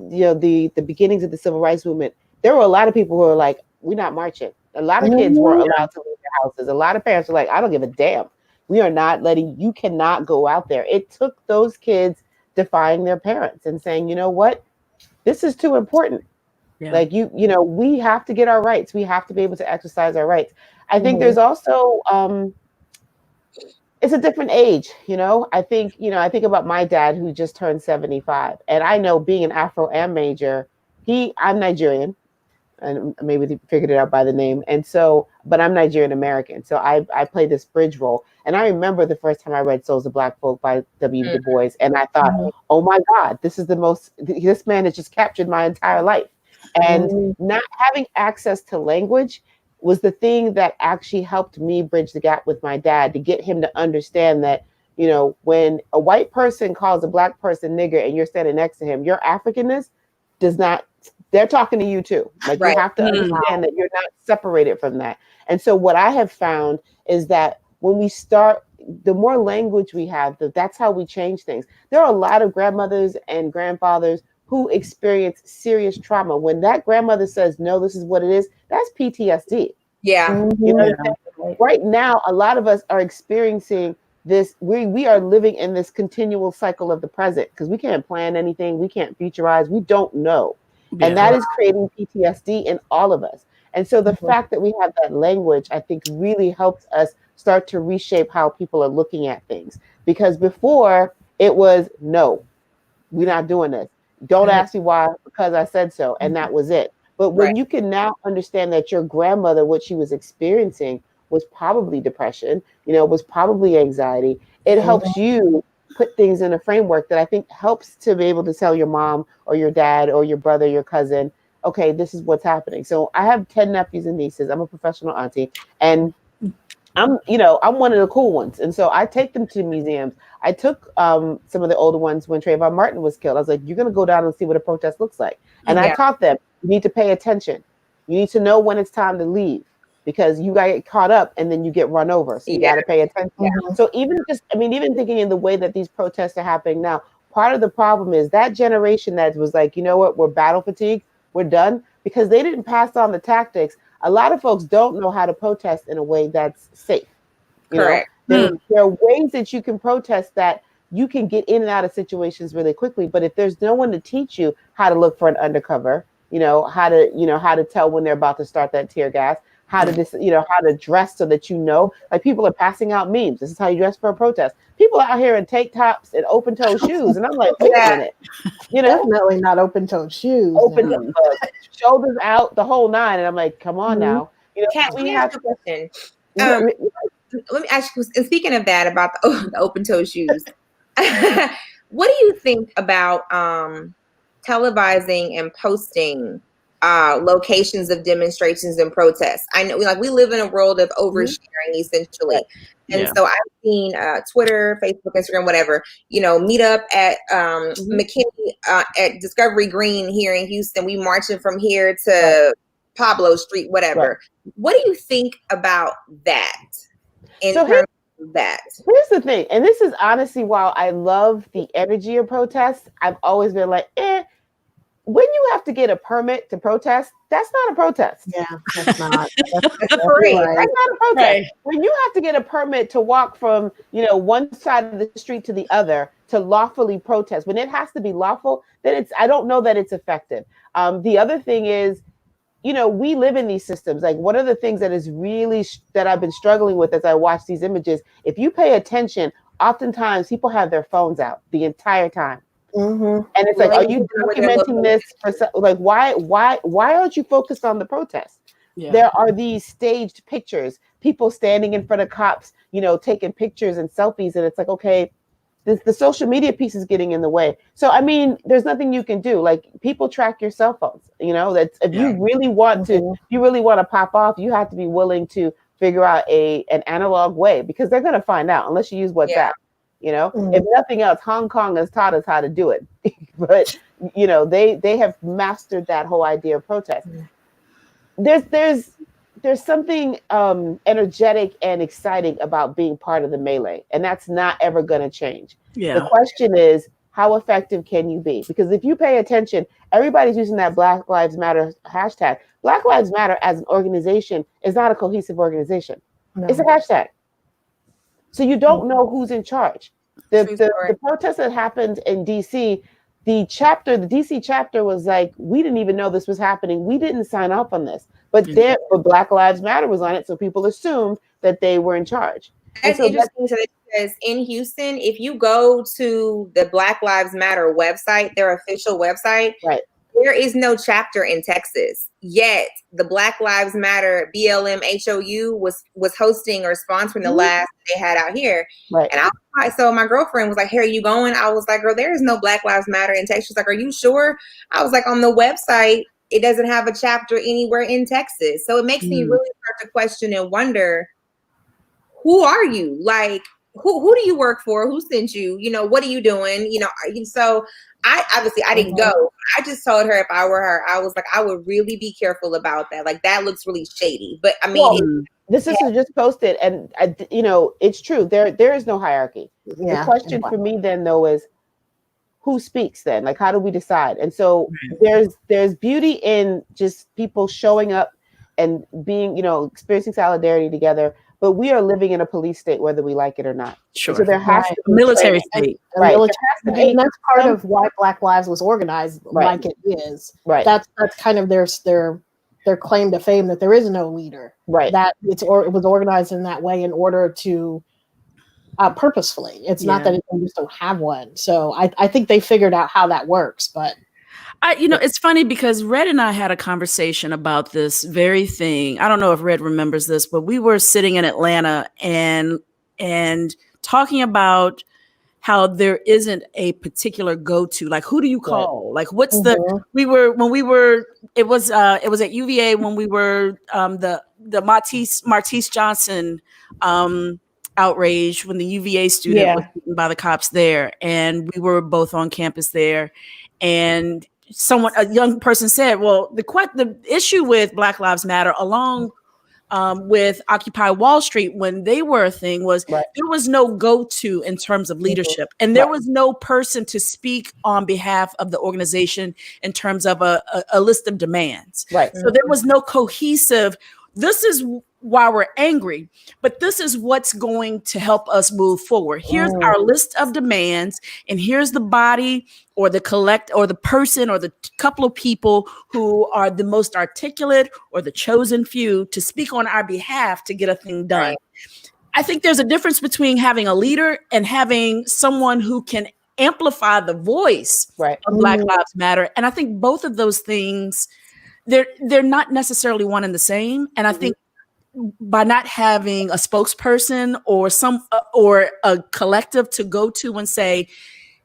beginnings of the civil rights movement, there were a lot of people who were like, "We're not marching." A lot of kids weren't allowed to leave their houses. A lot of parents were like, "I don't give a damn. We are not letting you cannot go out there." It took those kids defying their parents and saying, "You know what? This is too important." Yeah. Like we have to get our rights. We have to be able to exercise our rights. I think there's also it's a different age, I think about my dad who just turned 75. And I know, being an Afro-Am major, I'm Nigerian, and maybe they figured it out by the name. And so, but I'm Nigerian American. So I play this bridge role. And I remember the first time I read Souls of Black Folk by W. Du Bois. And I thought, oh my God, this man has just captured my entire life. And not having access to language was the thing that actually helped me bridge the gap with my dad, to get him to understand that, when a white person calls a Black person nigger and you're standing next to him, your Africanness does not, they're talking to you too. Like, you have to understand that you're not separated from that. And so what I have found is that when we start, the more language we have, that's how we change things. There are a lot of grandmothers and grandfathers who experience serious trauma. When that grandmother says, no, this is what it is, that's PTSD. Yeah. You know what I'm saying? Right now, a lot of us are experiencing this. We are living in this continual cycle of the present because we can't plan anything. We can't futurize. We don't know. And that is creating PTSD in all of us. And so the fact that we have that language, I think, really helps us start to reshape how people are looking at things. Because before it was, no, we're not doing this. Don't ask me why, because I said so. And that was it. But when you can now understand that your grandmother, what she was experiencing was probably depression, was probably anxiety, it helps you put things in a framework that I think helps to be able to tell your mom or your dad or your brother, your cousin, okay, this is what's happening. So I have 10 nephews and nieces. I'm a professional auntie, and I'm one of the cool ones. And so I take them to museums. I took some of the older ones when Trayvon Martin was killed. I was like, you're going to go down and see what a protest looks like. And I taught them, you need to pay attention. You need to know when it's time to leave because you got to get caught up and then you get run over. So you got to pay attention. So even thinking in the way that these protests are happening now, part of the problem is that generation that was like, you know what, we're battle fatigued, we're done, because they didn't pass on the tactics. A lot of folks don't know how to protest in a way that's safe. Correct. There are ways that you can protest that you can get in and out of situations really quickly. But if there's no one to teach you how to look for an undercover, how to tell when they're about to start that tear gas, how to dress so that like people are passing out memes. This is how you dress for a protest. People out here in tank tops and open toe shoes, and I'm like, wait a minute. Definitely not open-toed shoes. Shoulders out, the whole nine, and I'm like, come on now. Kat, let me ask you a question. Let me ask you. And speaking of that, about the open-toe shoes, what do you think about televising and posting locations of demonstrations and protests? I know, we live in a world of oversharing, essentially. And so I've seen Twitter, Facebook, Instagram, whatever, meet up at McKinney at Discovery Green here in Houston. We marching from here to Pablo Street, whatever. What do you think about that? Here's the thing, and this is honestly, while I love the energy of protests, I've always been like, when you have to get a permit to protest, that's not a protest. Yeah, that's not. That's That's not a protest. Right. When you have to get a permit to walk from, one side of the street to the other to lawfully protest, when it has to be lawful, then I don't know that it's effective. The other thing is, we live in these systems. Like, one of the things that is really that I've been struggling with as I watch these images, if you pay attention, oftentimes people have their phones out the entire time. And it's like, are you documenting this? Why aren't you focused on the protest? There are these staged pictures, people standing in front of cops, taking pictures and selfies. And it's like, okay, the social media piece is getting in the way. So, I mean, there's nothing you can do. Like, people track your cell phones, that's if you really want to pop off, you have to be willing to figure out an analog way, because they're going to find out unless you use WhatsApp. If nothing else, Hong Kong has taught us how to do it. But, they have mastered that whole idea of protest. There's something energetic and exciting about being part of the melee, and that's not ever going to change. The question is, how effective can you be? Because if you pay attention, everybody's using that Black Lives Matter hashtag. Black Lives Matter as an organization is not a cohesive organization. No. It's a hashtag. So you don't know who's in charge. The protest that happened in DC, the DC chapter was like, we didn't even know this was happening. We didn't sign off on this. But Black Lives Matter was on it, so people assumed that they were in charge. That's interesting because in Houston, if you go to the Black Lives Matter website, their official website, there is no chapter in Texas. Yet the Black Lives Matter BLM HOU was hosting or sponsoring the last they had out here. And so my girlfriend was like, "Hey, are you going?" I was like, "Girl, there is no Black Lives Matter in Texas." She's like, "Are you sure?" I was like, "On the website, it doesn't have a chapter anywhere in Texas." So it makes me really start to question and wonder, who are you? Like, who do you work for? Who sent you? What are you doing? So I didn't go. I just told her if I were her, I was like, I would really be careful about that. Like, that looks really shady. But I mean, This sister just posted, and it's true. There is no hierarchy. Yeah. The question for me then, though, is who speaks then? Like, how do we decide? And so there's beauty in just people showing up and being, experiencing solidarity together. But we are living in a police state, whether we like it or not. Sure. So there has to be military state. Right. And that's part of why Black Lives was organized like it is. Right. That's kind of their claim to fame, that there is no leader. Right. That it was organized in that way in order to purposefully. It's not that they just don't have one. So I think they figured out how that works. But it's funny because Red and I had a conversation about this very thing. I don't know if Red remembers this, but we were sitting in Atlanta and talking about how there isn't a particular go-to. Like, who do you call? Like, what's it was at UVA when we were the Martise Johnson outrage when the UVA student was beaten by the cops there, and we were both on campus there, and a young person said, well, the issue with Black Lives Matter, along with Occupy Wall Street, when they were a thing, was there was no go-to in terms of leadership, and there was no person to speak on behalf of the organization in terms of a list of demands. Right. So there was no cohesive, this is why we're angry, but this is what's going to help us move forward. Here's our list of demands, and here's the body or the person or the couple of people who are the most articulate or the chosen few to speak on our behalf to get a thing done. Right. I think there's a difference between having a leader and having someone who can amplify the voice of Black Lives Matter. And I think both of those things, they're not necessarily one and the same. And I think by not having a spokesperson or a collective to go to and say,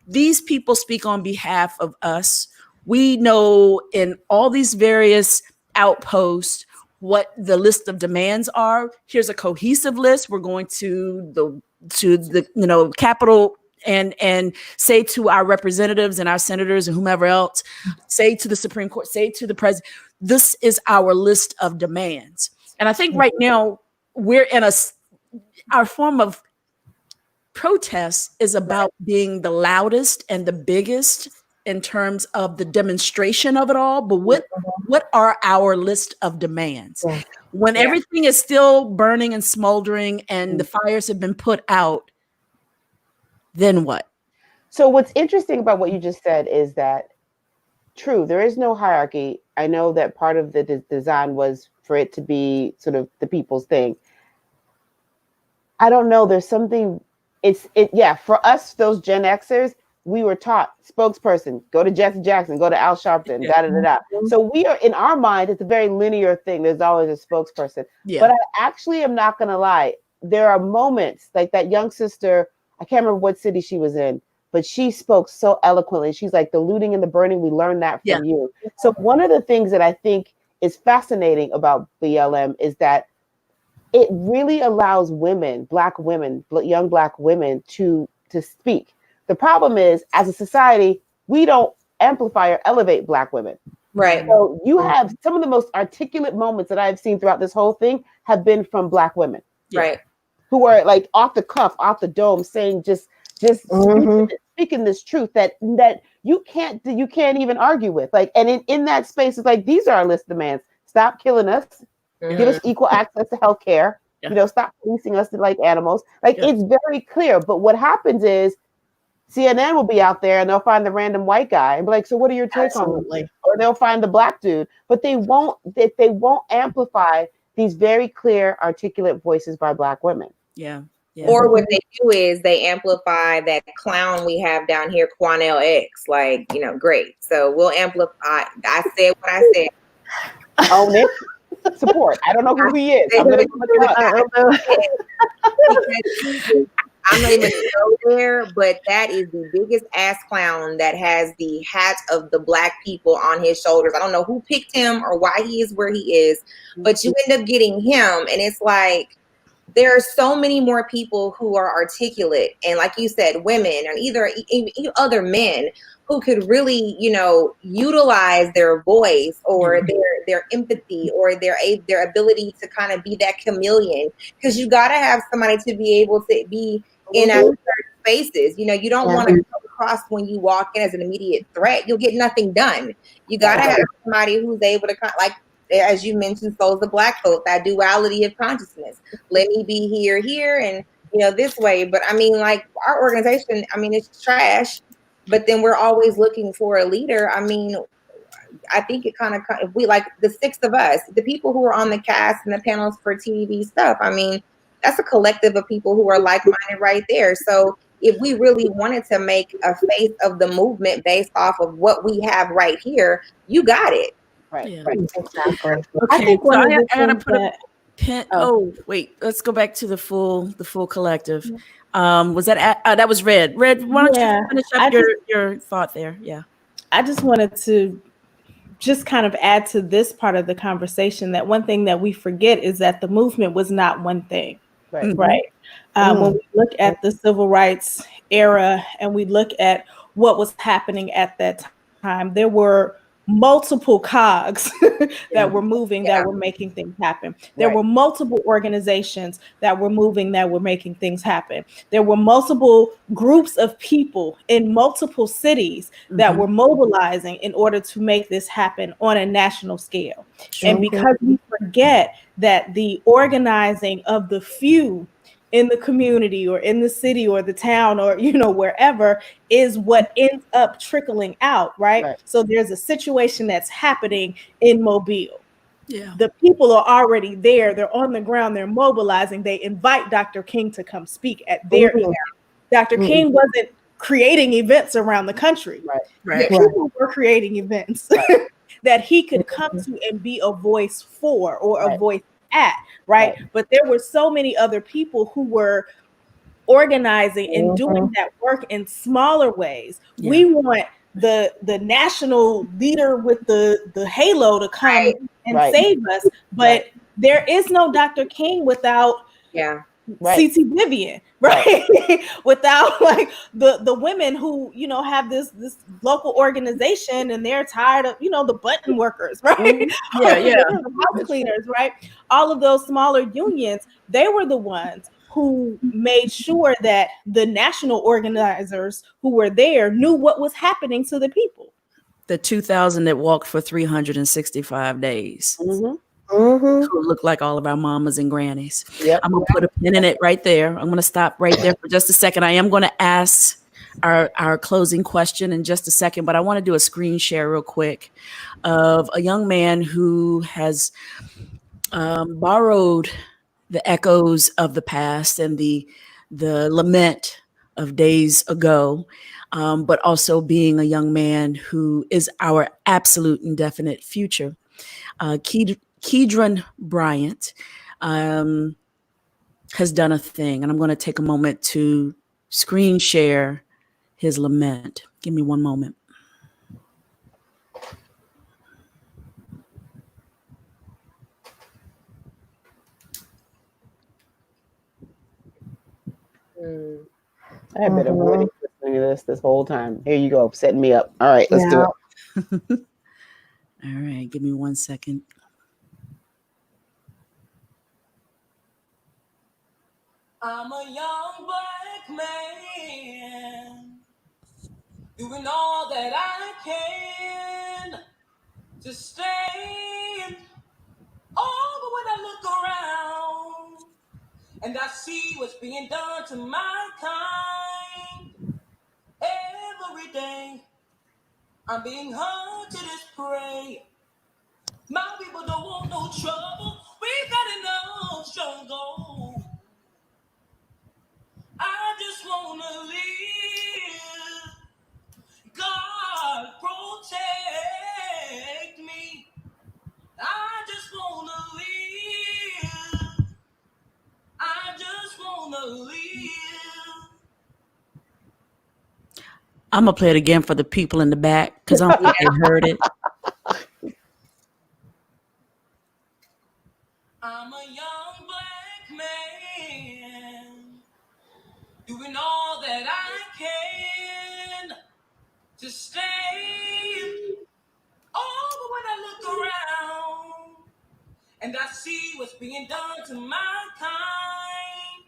these people speak on behalf of us. We know in all these various outposts what the list of demands are. Here's a cohesive list. We're going to the Capitol and say to our representatives and our senators and whomever else, say to the Supreme Court, say to the president, this is our list of demands. And I think right now we're in our form of protest is about being the loudest and the biggest in terms of the demonstration of it all. But what are our list of demands? When everything is still burning and smoldering and the fires have been put out, then what? So what's interesting about what you just said is that, true, there is no hierarchy. I know that part of the design was for it to be sort of the people's thing. I don't know. There's something, for us, those Gen Xers, we were taught spokesperson, go to Jesse Jackson, go to Al Sharpton, da-da-da-da. So we are, in our mind, it's a very linear thing. There's always a spokesperson. Yeah. But I actually am not going to lie. There are moments like that young sister, I can't remember what city she was in, but she spoke so eloquently. She's like, the looting and the burning, we learned that from you. So one of the things that I think is fascinating about BLM is that it really allows women, Black women, young Black women to speak. The problem is, as a society, we don't amplify or elevate Black women. Right. So you have some of the most articulate moments that I've seen throughout this whole thing have been from Black women. Right. Who are like off the cuff, off the dome, saying just speaking this truth that you can't even argue with. Like, and in that space, it's like, these are our list of demands. Stop killing us. Give us equal access to health care. Stop policing us like animals. Like, it's very clear. But what happens is CNN will be out there and they'll find the random white guy and be like, so what are your takes on it? Or they'll find the Black dude, but they won't amplify these very clear, articulate voices by Black women. Yeah. Or what they do is they amplify that clown we have down here, Quanell X. Like, great. So we'll amplify. I said what I said. Own it. Support. I don't know who he is. I'm not even go there, but that is the biggest ass clown that has the hat of the Black people on his shoulders. I don't know who picked him or why he is where he is, but you end up getting him, and it's like, there are so many more people who are articulate, and like you said, women and either other men who could really, you know, utilize their voice or their empathy or their ability to kind of be that chameleon, because you got to have somebody to be able to be in certain spaces. You know, you don't want to come across when you walk in as an immediate threat. You'll get nothing done. You got to have somebody who's able to like, as you mentioned, souls of Black folk, that duality of consciousness. Let me be here, and, you know, this way. But I mean, like, our organization, I mean, it's trash, but then we're always looking for a leader. I mean, I think it kind of, if we, like the 6 of us, the people who are on the cast and the panels for TV stuff, I mean, that's a collective of people who are like-minded right there. So if we really wanted to make a face of the movement based off of what we have right here, you got it. Right. Yeah. Right. Exactly. Okay, I think so one of I the gotta things put a that pin. Oh, wait, let's go back to the full collective. Was that that was Red? Red, why don't Yeah, you finish I up your thought there? Yeah. I just wanted to just kind of add to this part of the conversation that one thing that we forget is that the movement was not one thing, Right. right? When we look at the civil rights era and we look at what was happening at that time, there were multiple cogs that were moving, that were making things happen. There were multiple organizations that were moving, that were making things happen. There were multiple groups of people in multiple cities that were mobilizing in order to make this happen on a national scale. And because we forget that the organizing of the few in the community or in the city or the town or, you know, wherever is what ends up trickling out, right? So there's a situation that's happening in Mobile. Yeah. The people are already there. They're on the ground. They're mobilizing. They invite Dr. King to come speak at their event. Dr. King wasn't creating events around the country. Right. The people were creating events that he could come to and be a voice for or a voice at, right? But there were so many other people who were organizing and doing that work in smaller ways. We want the national leader with the halo to come and save us, but there is no Dr. King without CT Vivian, right? Without like the women who, you know, have this local organization and they're tired of, you know, the button workers, right? The house cleaners, right? All of those smaller unions, they were the ones who made sure that the national organizers who were there knew what was happening to the people. The 2,000 that walked for 365 days. Who look like all of our mamas and grannies. I'm gonna put a pin in it right there. I'm gonna stop right there for just a second. I am gonna ask our closing question in just a second, but I want to do a screen share real quick of a young man who has borrowed the echoes of the past and the lament of days ago, but also being a young man who is our absolute and definite future. Kedron Bryant has done a thing, and I'm going to take a moment to screen share his lament. Give me one moment. I have been avoiding listening to this whole time. Here you go, setting me up. All right, let's do it. All right, give me 1 second. I'm a young Black man doing all that I can to stand. Oh, but when I look around and I see what's being done to my kind, every day I'm being hurt to this prey. My people don't want no trouble. We've got enough struggle. I just wanna live. God protect me. I just wanna live. I just wanna live. I'm gonna play it again for the people in the back because I don't think they heard it. I'm a young Black man, doing all that I can to stay. Oh, but when I look around and I see what's being done to my kind,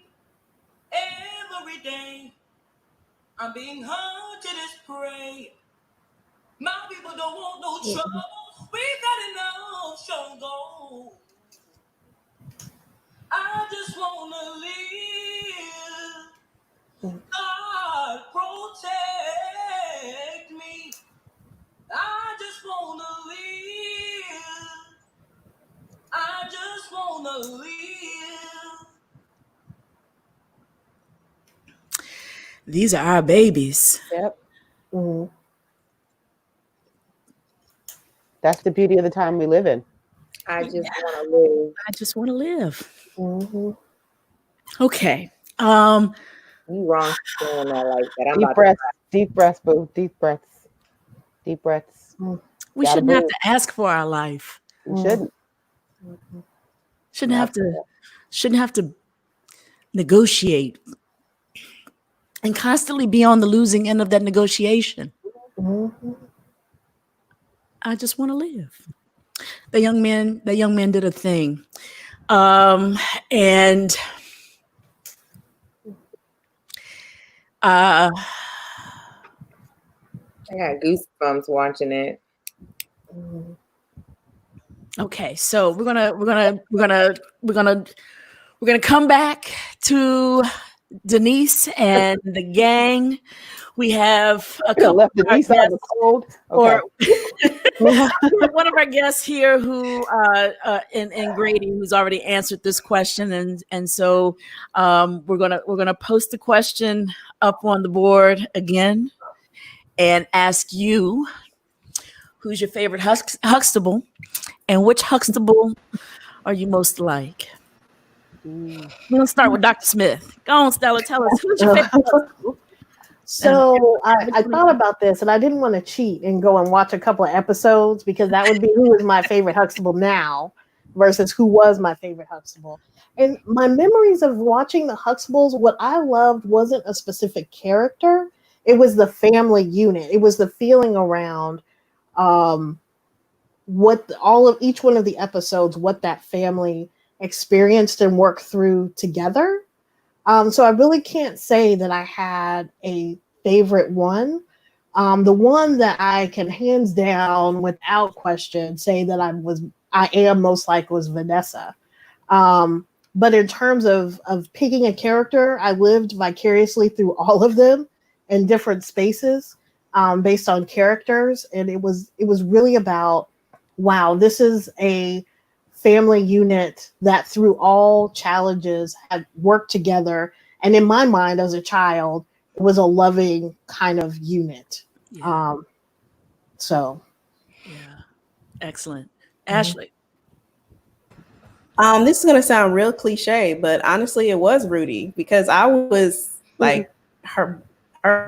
every day I'm being hunted as prey. My people don't want no trouble. We've got enough show and go. I just wanna live. God protect me. I just wanna live. I just wanna live. These are our babies. Yep. Mhm. That's the beauty of the time we live in. I just want to live. I just want to live. Mhm. Okay. You wrong for saying that like that. I'm Deep about breaths, deep breaths, boo. Deep breaths. Deep breaths. We Gotta shouldn't have breathe. to ask for our life. You shouldn't. Shouldn't have to negotiate and constantly be on the losing end of that negotiation. Mhm. I just want to live. The young man did a thing. And I got goosebumps watching it. okay, so we're gonna come back to Denise and the gang. We have a couple left of our Denise out in the guests, cold. Okay. or one of our guests here who and Grady, who's already answered this question, and so we're gonna post the question up on the board again and ask you, who's your favorite Huxtable, and which Huxtable are you most like? We're gonna start with Dr. Smith. Go on, Stella. Tell us, who's your favorite Huxtable? So I thought about this, and I didn't want to cheat and go and watch a couple of episodes because that would be who is my favorite Huxtable now versus who was my favorite Huxtable. And my memories of watching the Huxtables, what I loved wasn't a specific character; it was the family unit. It was the feeling around what each one of the episodes, what that family experienced and worked through together. So I really can't say that I had a favorite one. The one that I can hands down without question say that I am most like was VANESSA. But in terms of picking a character, I lived vicariously through all of them in different spaces based on characters, and it was really about, wow, this is a family unit that through all challenges had worked together. And in my mind as a child, it was a loving kind of unit. Yeah. So. Yeah. Excellent. Mhm. Ashlee. This is gonna sound real cliche, but honestly, it was Rudy because I was like her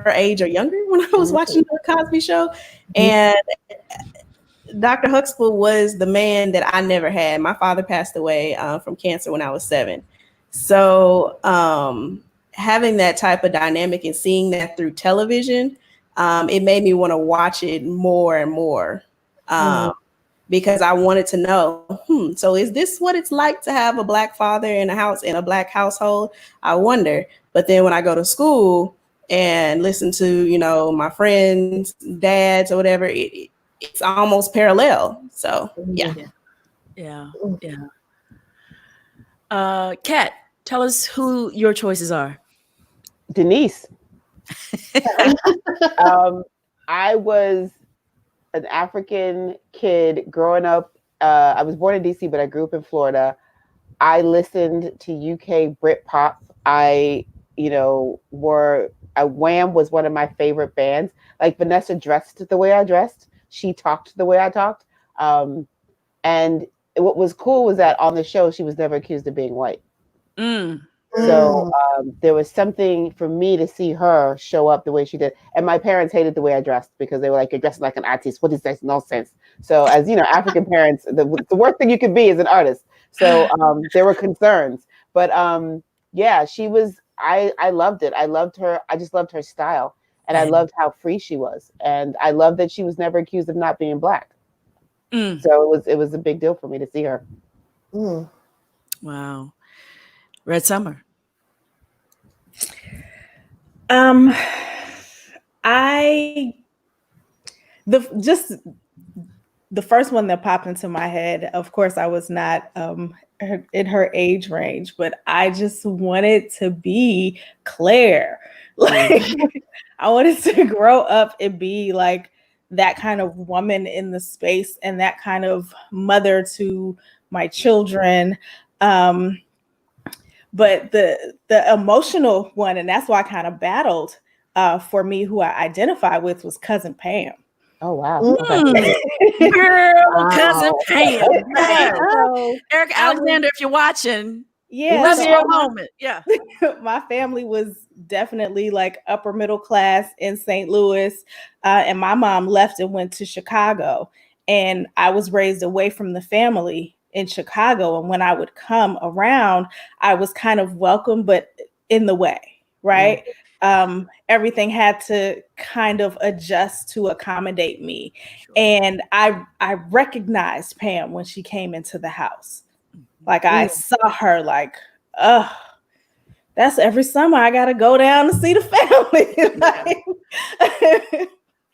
age or younger when I was watching the Cosby Show, and Dr. Huxtable was the man that I never had. My father passed away from cancer when I was 7. So having that type of dynamic and seeing that through television, it made me want to watch it more and more because I wanted to know, so is this what it's like to have a Black father in a Black household? I wonder. But then when I go to school and listen to, my friends, dads or whatever, it's almost parallel. So yeah. Kat, tell us who your choices are. Denise. I was an African kid growing up. I was born in DC, but I grew up in Florida. I listened to UK Britpop. Wham was one of my favorite bands. Like VANESSA dressed the way I dressed. She talked the way I talked. And what was cool was that on the show, she was never accused of being white. So there was something for me to see her show up the way she did. And my parents hated the way I dressed because they were like, you're dressing like an artist. What is this nonsense? So as African parents, the worst thing you could be is an artist. So there were concerns. But yeah, she was. I loved it. I loved her. I just loved her style, and I loved how free she was, and I loved that she was never accused of not being Black. So it was a big deal for me to see her. Wow. Red Summer. The first one that popped into my head, of course, I was not in her age range, but I just wanted to be Claire. Like, I wanted to grow up and be like that kind of woman in the space and that kind of mother to my children. But the emotional one, and that's why I kind of battled for me, who I identify with, was Cousin Pam. Oh, wow. Girl, Cousin Pam. Eric Alexander, if you're watching, love your moment. Yeah. My family was definitely like upper middle class in St. Louis. And my mom left and went to Chicago. And I was raised away from the family in Chicago. And when I would come around, I was kind of welcome, but in the way, right? Everything had to kind of adjust to accommodate me. Sure. And I recognized Pam when she came into the house. Like I saw her like, that's every summer I got to go down to see the family.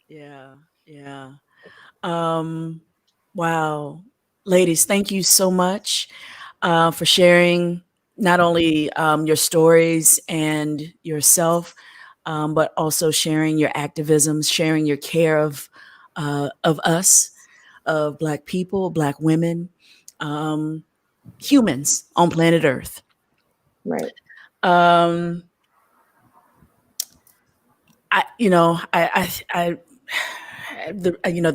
Yeah. Wow. Ladies, thank you so much for sharing not only your stories and yourself, but also sharing your activism, sharing your care of us, of Black people, Black women, humans on planet Earth. Right. The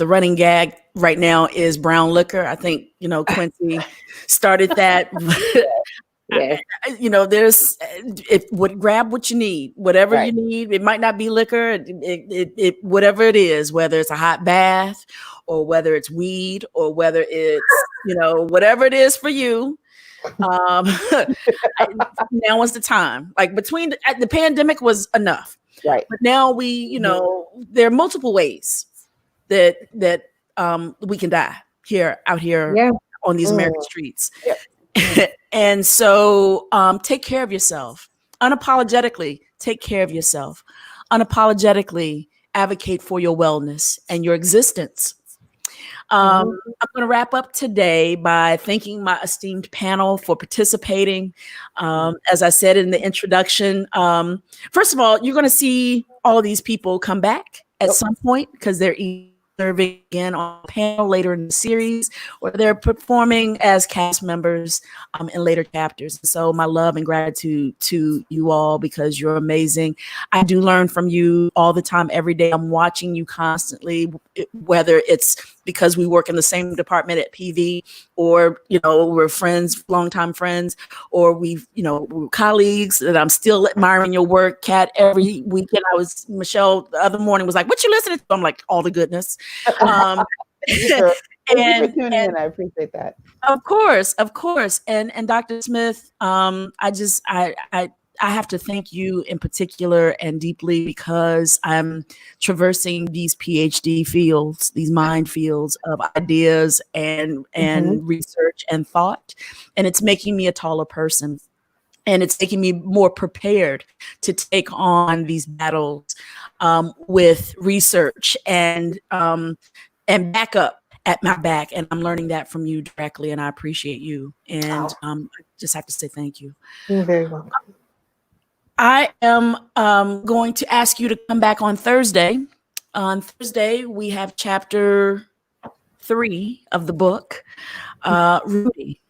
running gag right now is brown liquor. I think, Quincy started that. Yeah. There's grab what you need, whatever you need. It might not be liquor, it whatever it is, whether it's a hot bath or whether it's weed or whether it's, whatever it is for you. Now is the time. Like between the pandemic was enough. Right. But now there are multiple ways that we can die out here on these American streets. Yep. And so take care of yourself. Unapologetically take care of yourself. Unapologetically advocate for your wellness and your existence. I'm going to wrap up today by thanking my esteemed panel for participating. As I said in the introduction, first of all, you're going to see all of these people come back at some point because they're serving again on a panel later in the series, or they're performing as cast members in later chapters. So my love and gratitude to you all because you're amazing. I do learn from you all the time, every day. I'm watching you constantly, whether it's because we work in the same department at PV, or we're friends, longtime friends, or we're colleagues that I'm still admiring your work. Kat, every weekend Michelle the other morning was like, "What you listening to?" I'm like, all the goodness. Thank you for tuning in. I appreciate that. Of course. And Dr. Smith, I have to thank you in particular and deeply because I'm traversing these PhD fields, these minefields of ideas and research and thought, and it's making me a taller person. And it's making me more prepared to take on these battles with research and backup at my back. And I'm learning that from you directly, and I appreciate you. And I just have to say thank you. You're very welcome. I am going to ask you to come back on Thursday. On Thursday, we have chapter 3 of the book, Rudy.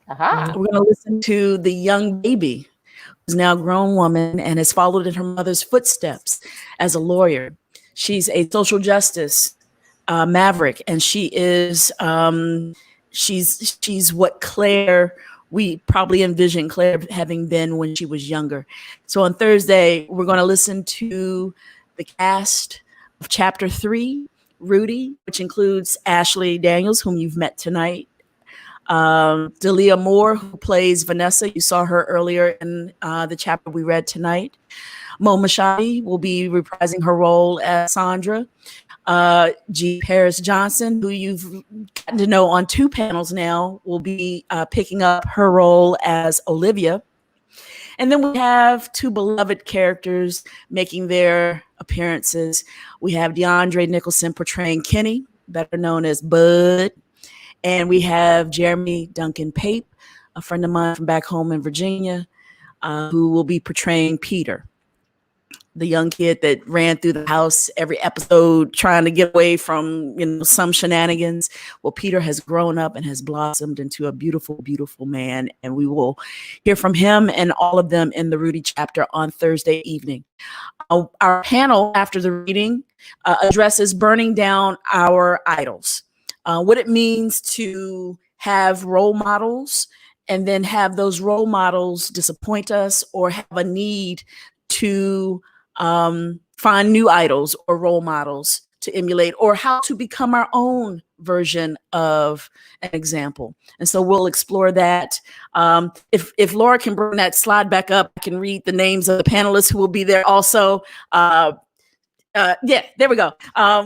We're going to listen to the young baby who's now a grown woman and has followed in her mother's footsteps as a lawyer. She's a social justice maverick, and she is she's what we probably envisioned Claire having been when she was younger. So on Thursday, we're going to listen to the cast of chapter 3, Rudy, which includes Ashlee Daniels, whom you've met tonight, Dahleah Moore, who plays Vanessa. You saw her earlier in the chapter we read tonight. Moshaty will be reprising her role as Sondra. G. Paris Johnson, who you've gotten to know on 2 panels now, will be picking up her role as Olivia. And then we have 2 beloved characters making their appearances. We have DeAndre Nicholson portraying Kenny, better known as Bud. And we have Jeremy Duncan Pape, a friend of mine from back home in Virginia, who will be portraying Peter, the young kid that ran through the house every episode trying to get away from, some shenanigans. Well, Peter has grown up and has blossomed into a beautiful, beautiful man. And we will hear from him and all of them in the Rudy chapter on Thursday evening. Our panel after the reading addresses burning down our idols, what it means to have role models and then have those role models disappoint us or have a need to find new idols or role models to emulate, or how to become our own version of an example. And so we'll explore that. If Laura can bring that slide back up, I can read the names of the panelists who will be there also. Yeah, there we go.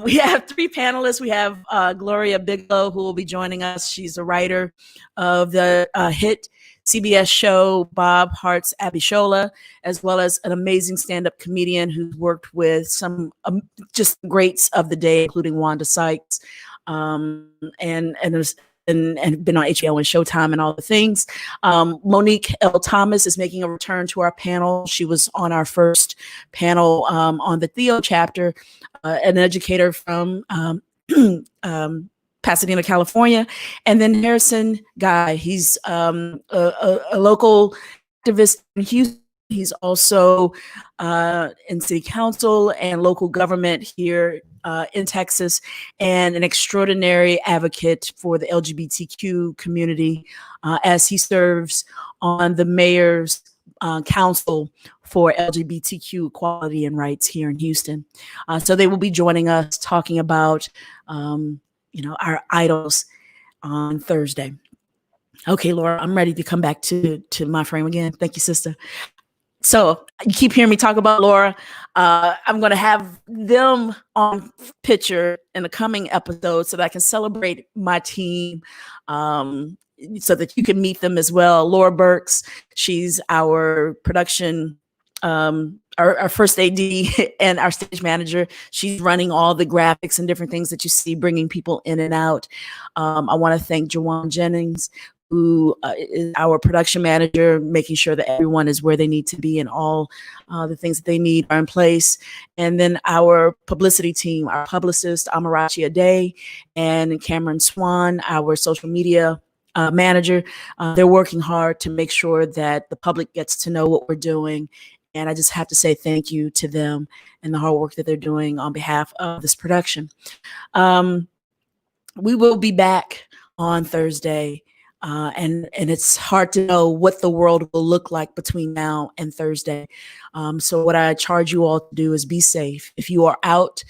We have 3 panelists. We have Gloria Bigelow, who will be joining us. She's a writer of the hit CBS show Bob Hart's Abishola, as well as an amazing stand-up comedian who's worked with some just greats of the day, including Wanda Sykes, and been on HBO and Showtime and all the things. Monique L. Thomas is making a return to our panel. She was on our first panel on the Theo chapter, an educator from Pasadena, California. And then Harrison Guy, he's a local activist in Houston. He's also in city council and local government here in Texas, and an extraordinary advocate for the LGBTQ community as he serves on the mayor's council for LGBTQ equality and rights here in Houston. So they will be joining us talking about our idols on Thursday. Okay, Laura, I'm ready to come back to my frame again. Thank you, sister. So you keep hearing me talk about Laura. I'm going to have them on picture in the coming episode so that I can celebrate my team, so that you can meet them as well. Laura Burks, she's our production our first AD and our stage manager. She's running all the graphics and different things that you see, bringing people in and out. I want to thank Jawan Jennings, who is our production manager, making sure that everyone is where they need to be and all the things that they need are in place. And then our publicity team, our publicist, Amarachi Ade, and Cameron Swan, our social media manager. They're working hard to make sure that the public gets to know what we're doing. And I just have to say thank you to them and the hard work that they're doing on behalf of this production. We will be back on Thursday. And it's hard to know what the world will look like between now and Thursday. So what I charge you all to do is be safe. If you are out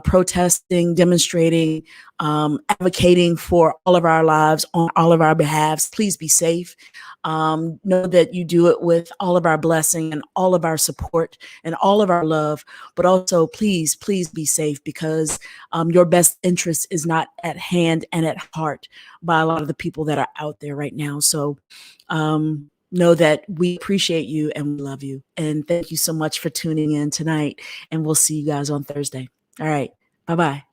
protesting, demonstrating, advocating for all of our lives on all of our behalves, please be safe. Know that you do it with all of our blessing and all of our support and all of our love, but also please be safe, because your best interest is not at hand and at heart by a lot of the people that are out there right now. So know that we appreciate you and we love you. And thank you so much for tuning in tonight. And we'll see you guys on Thursday. All right. Bye-bye.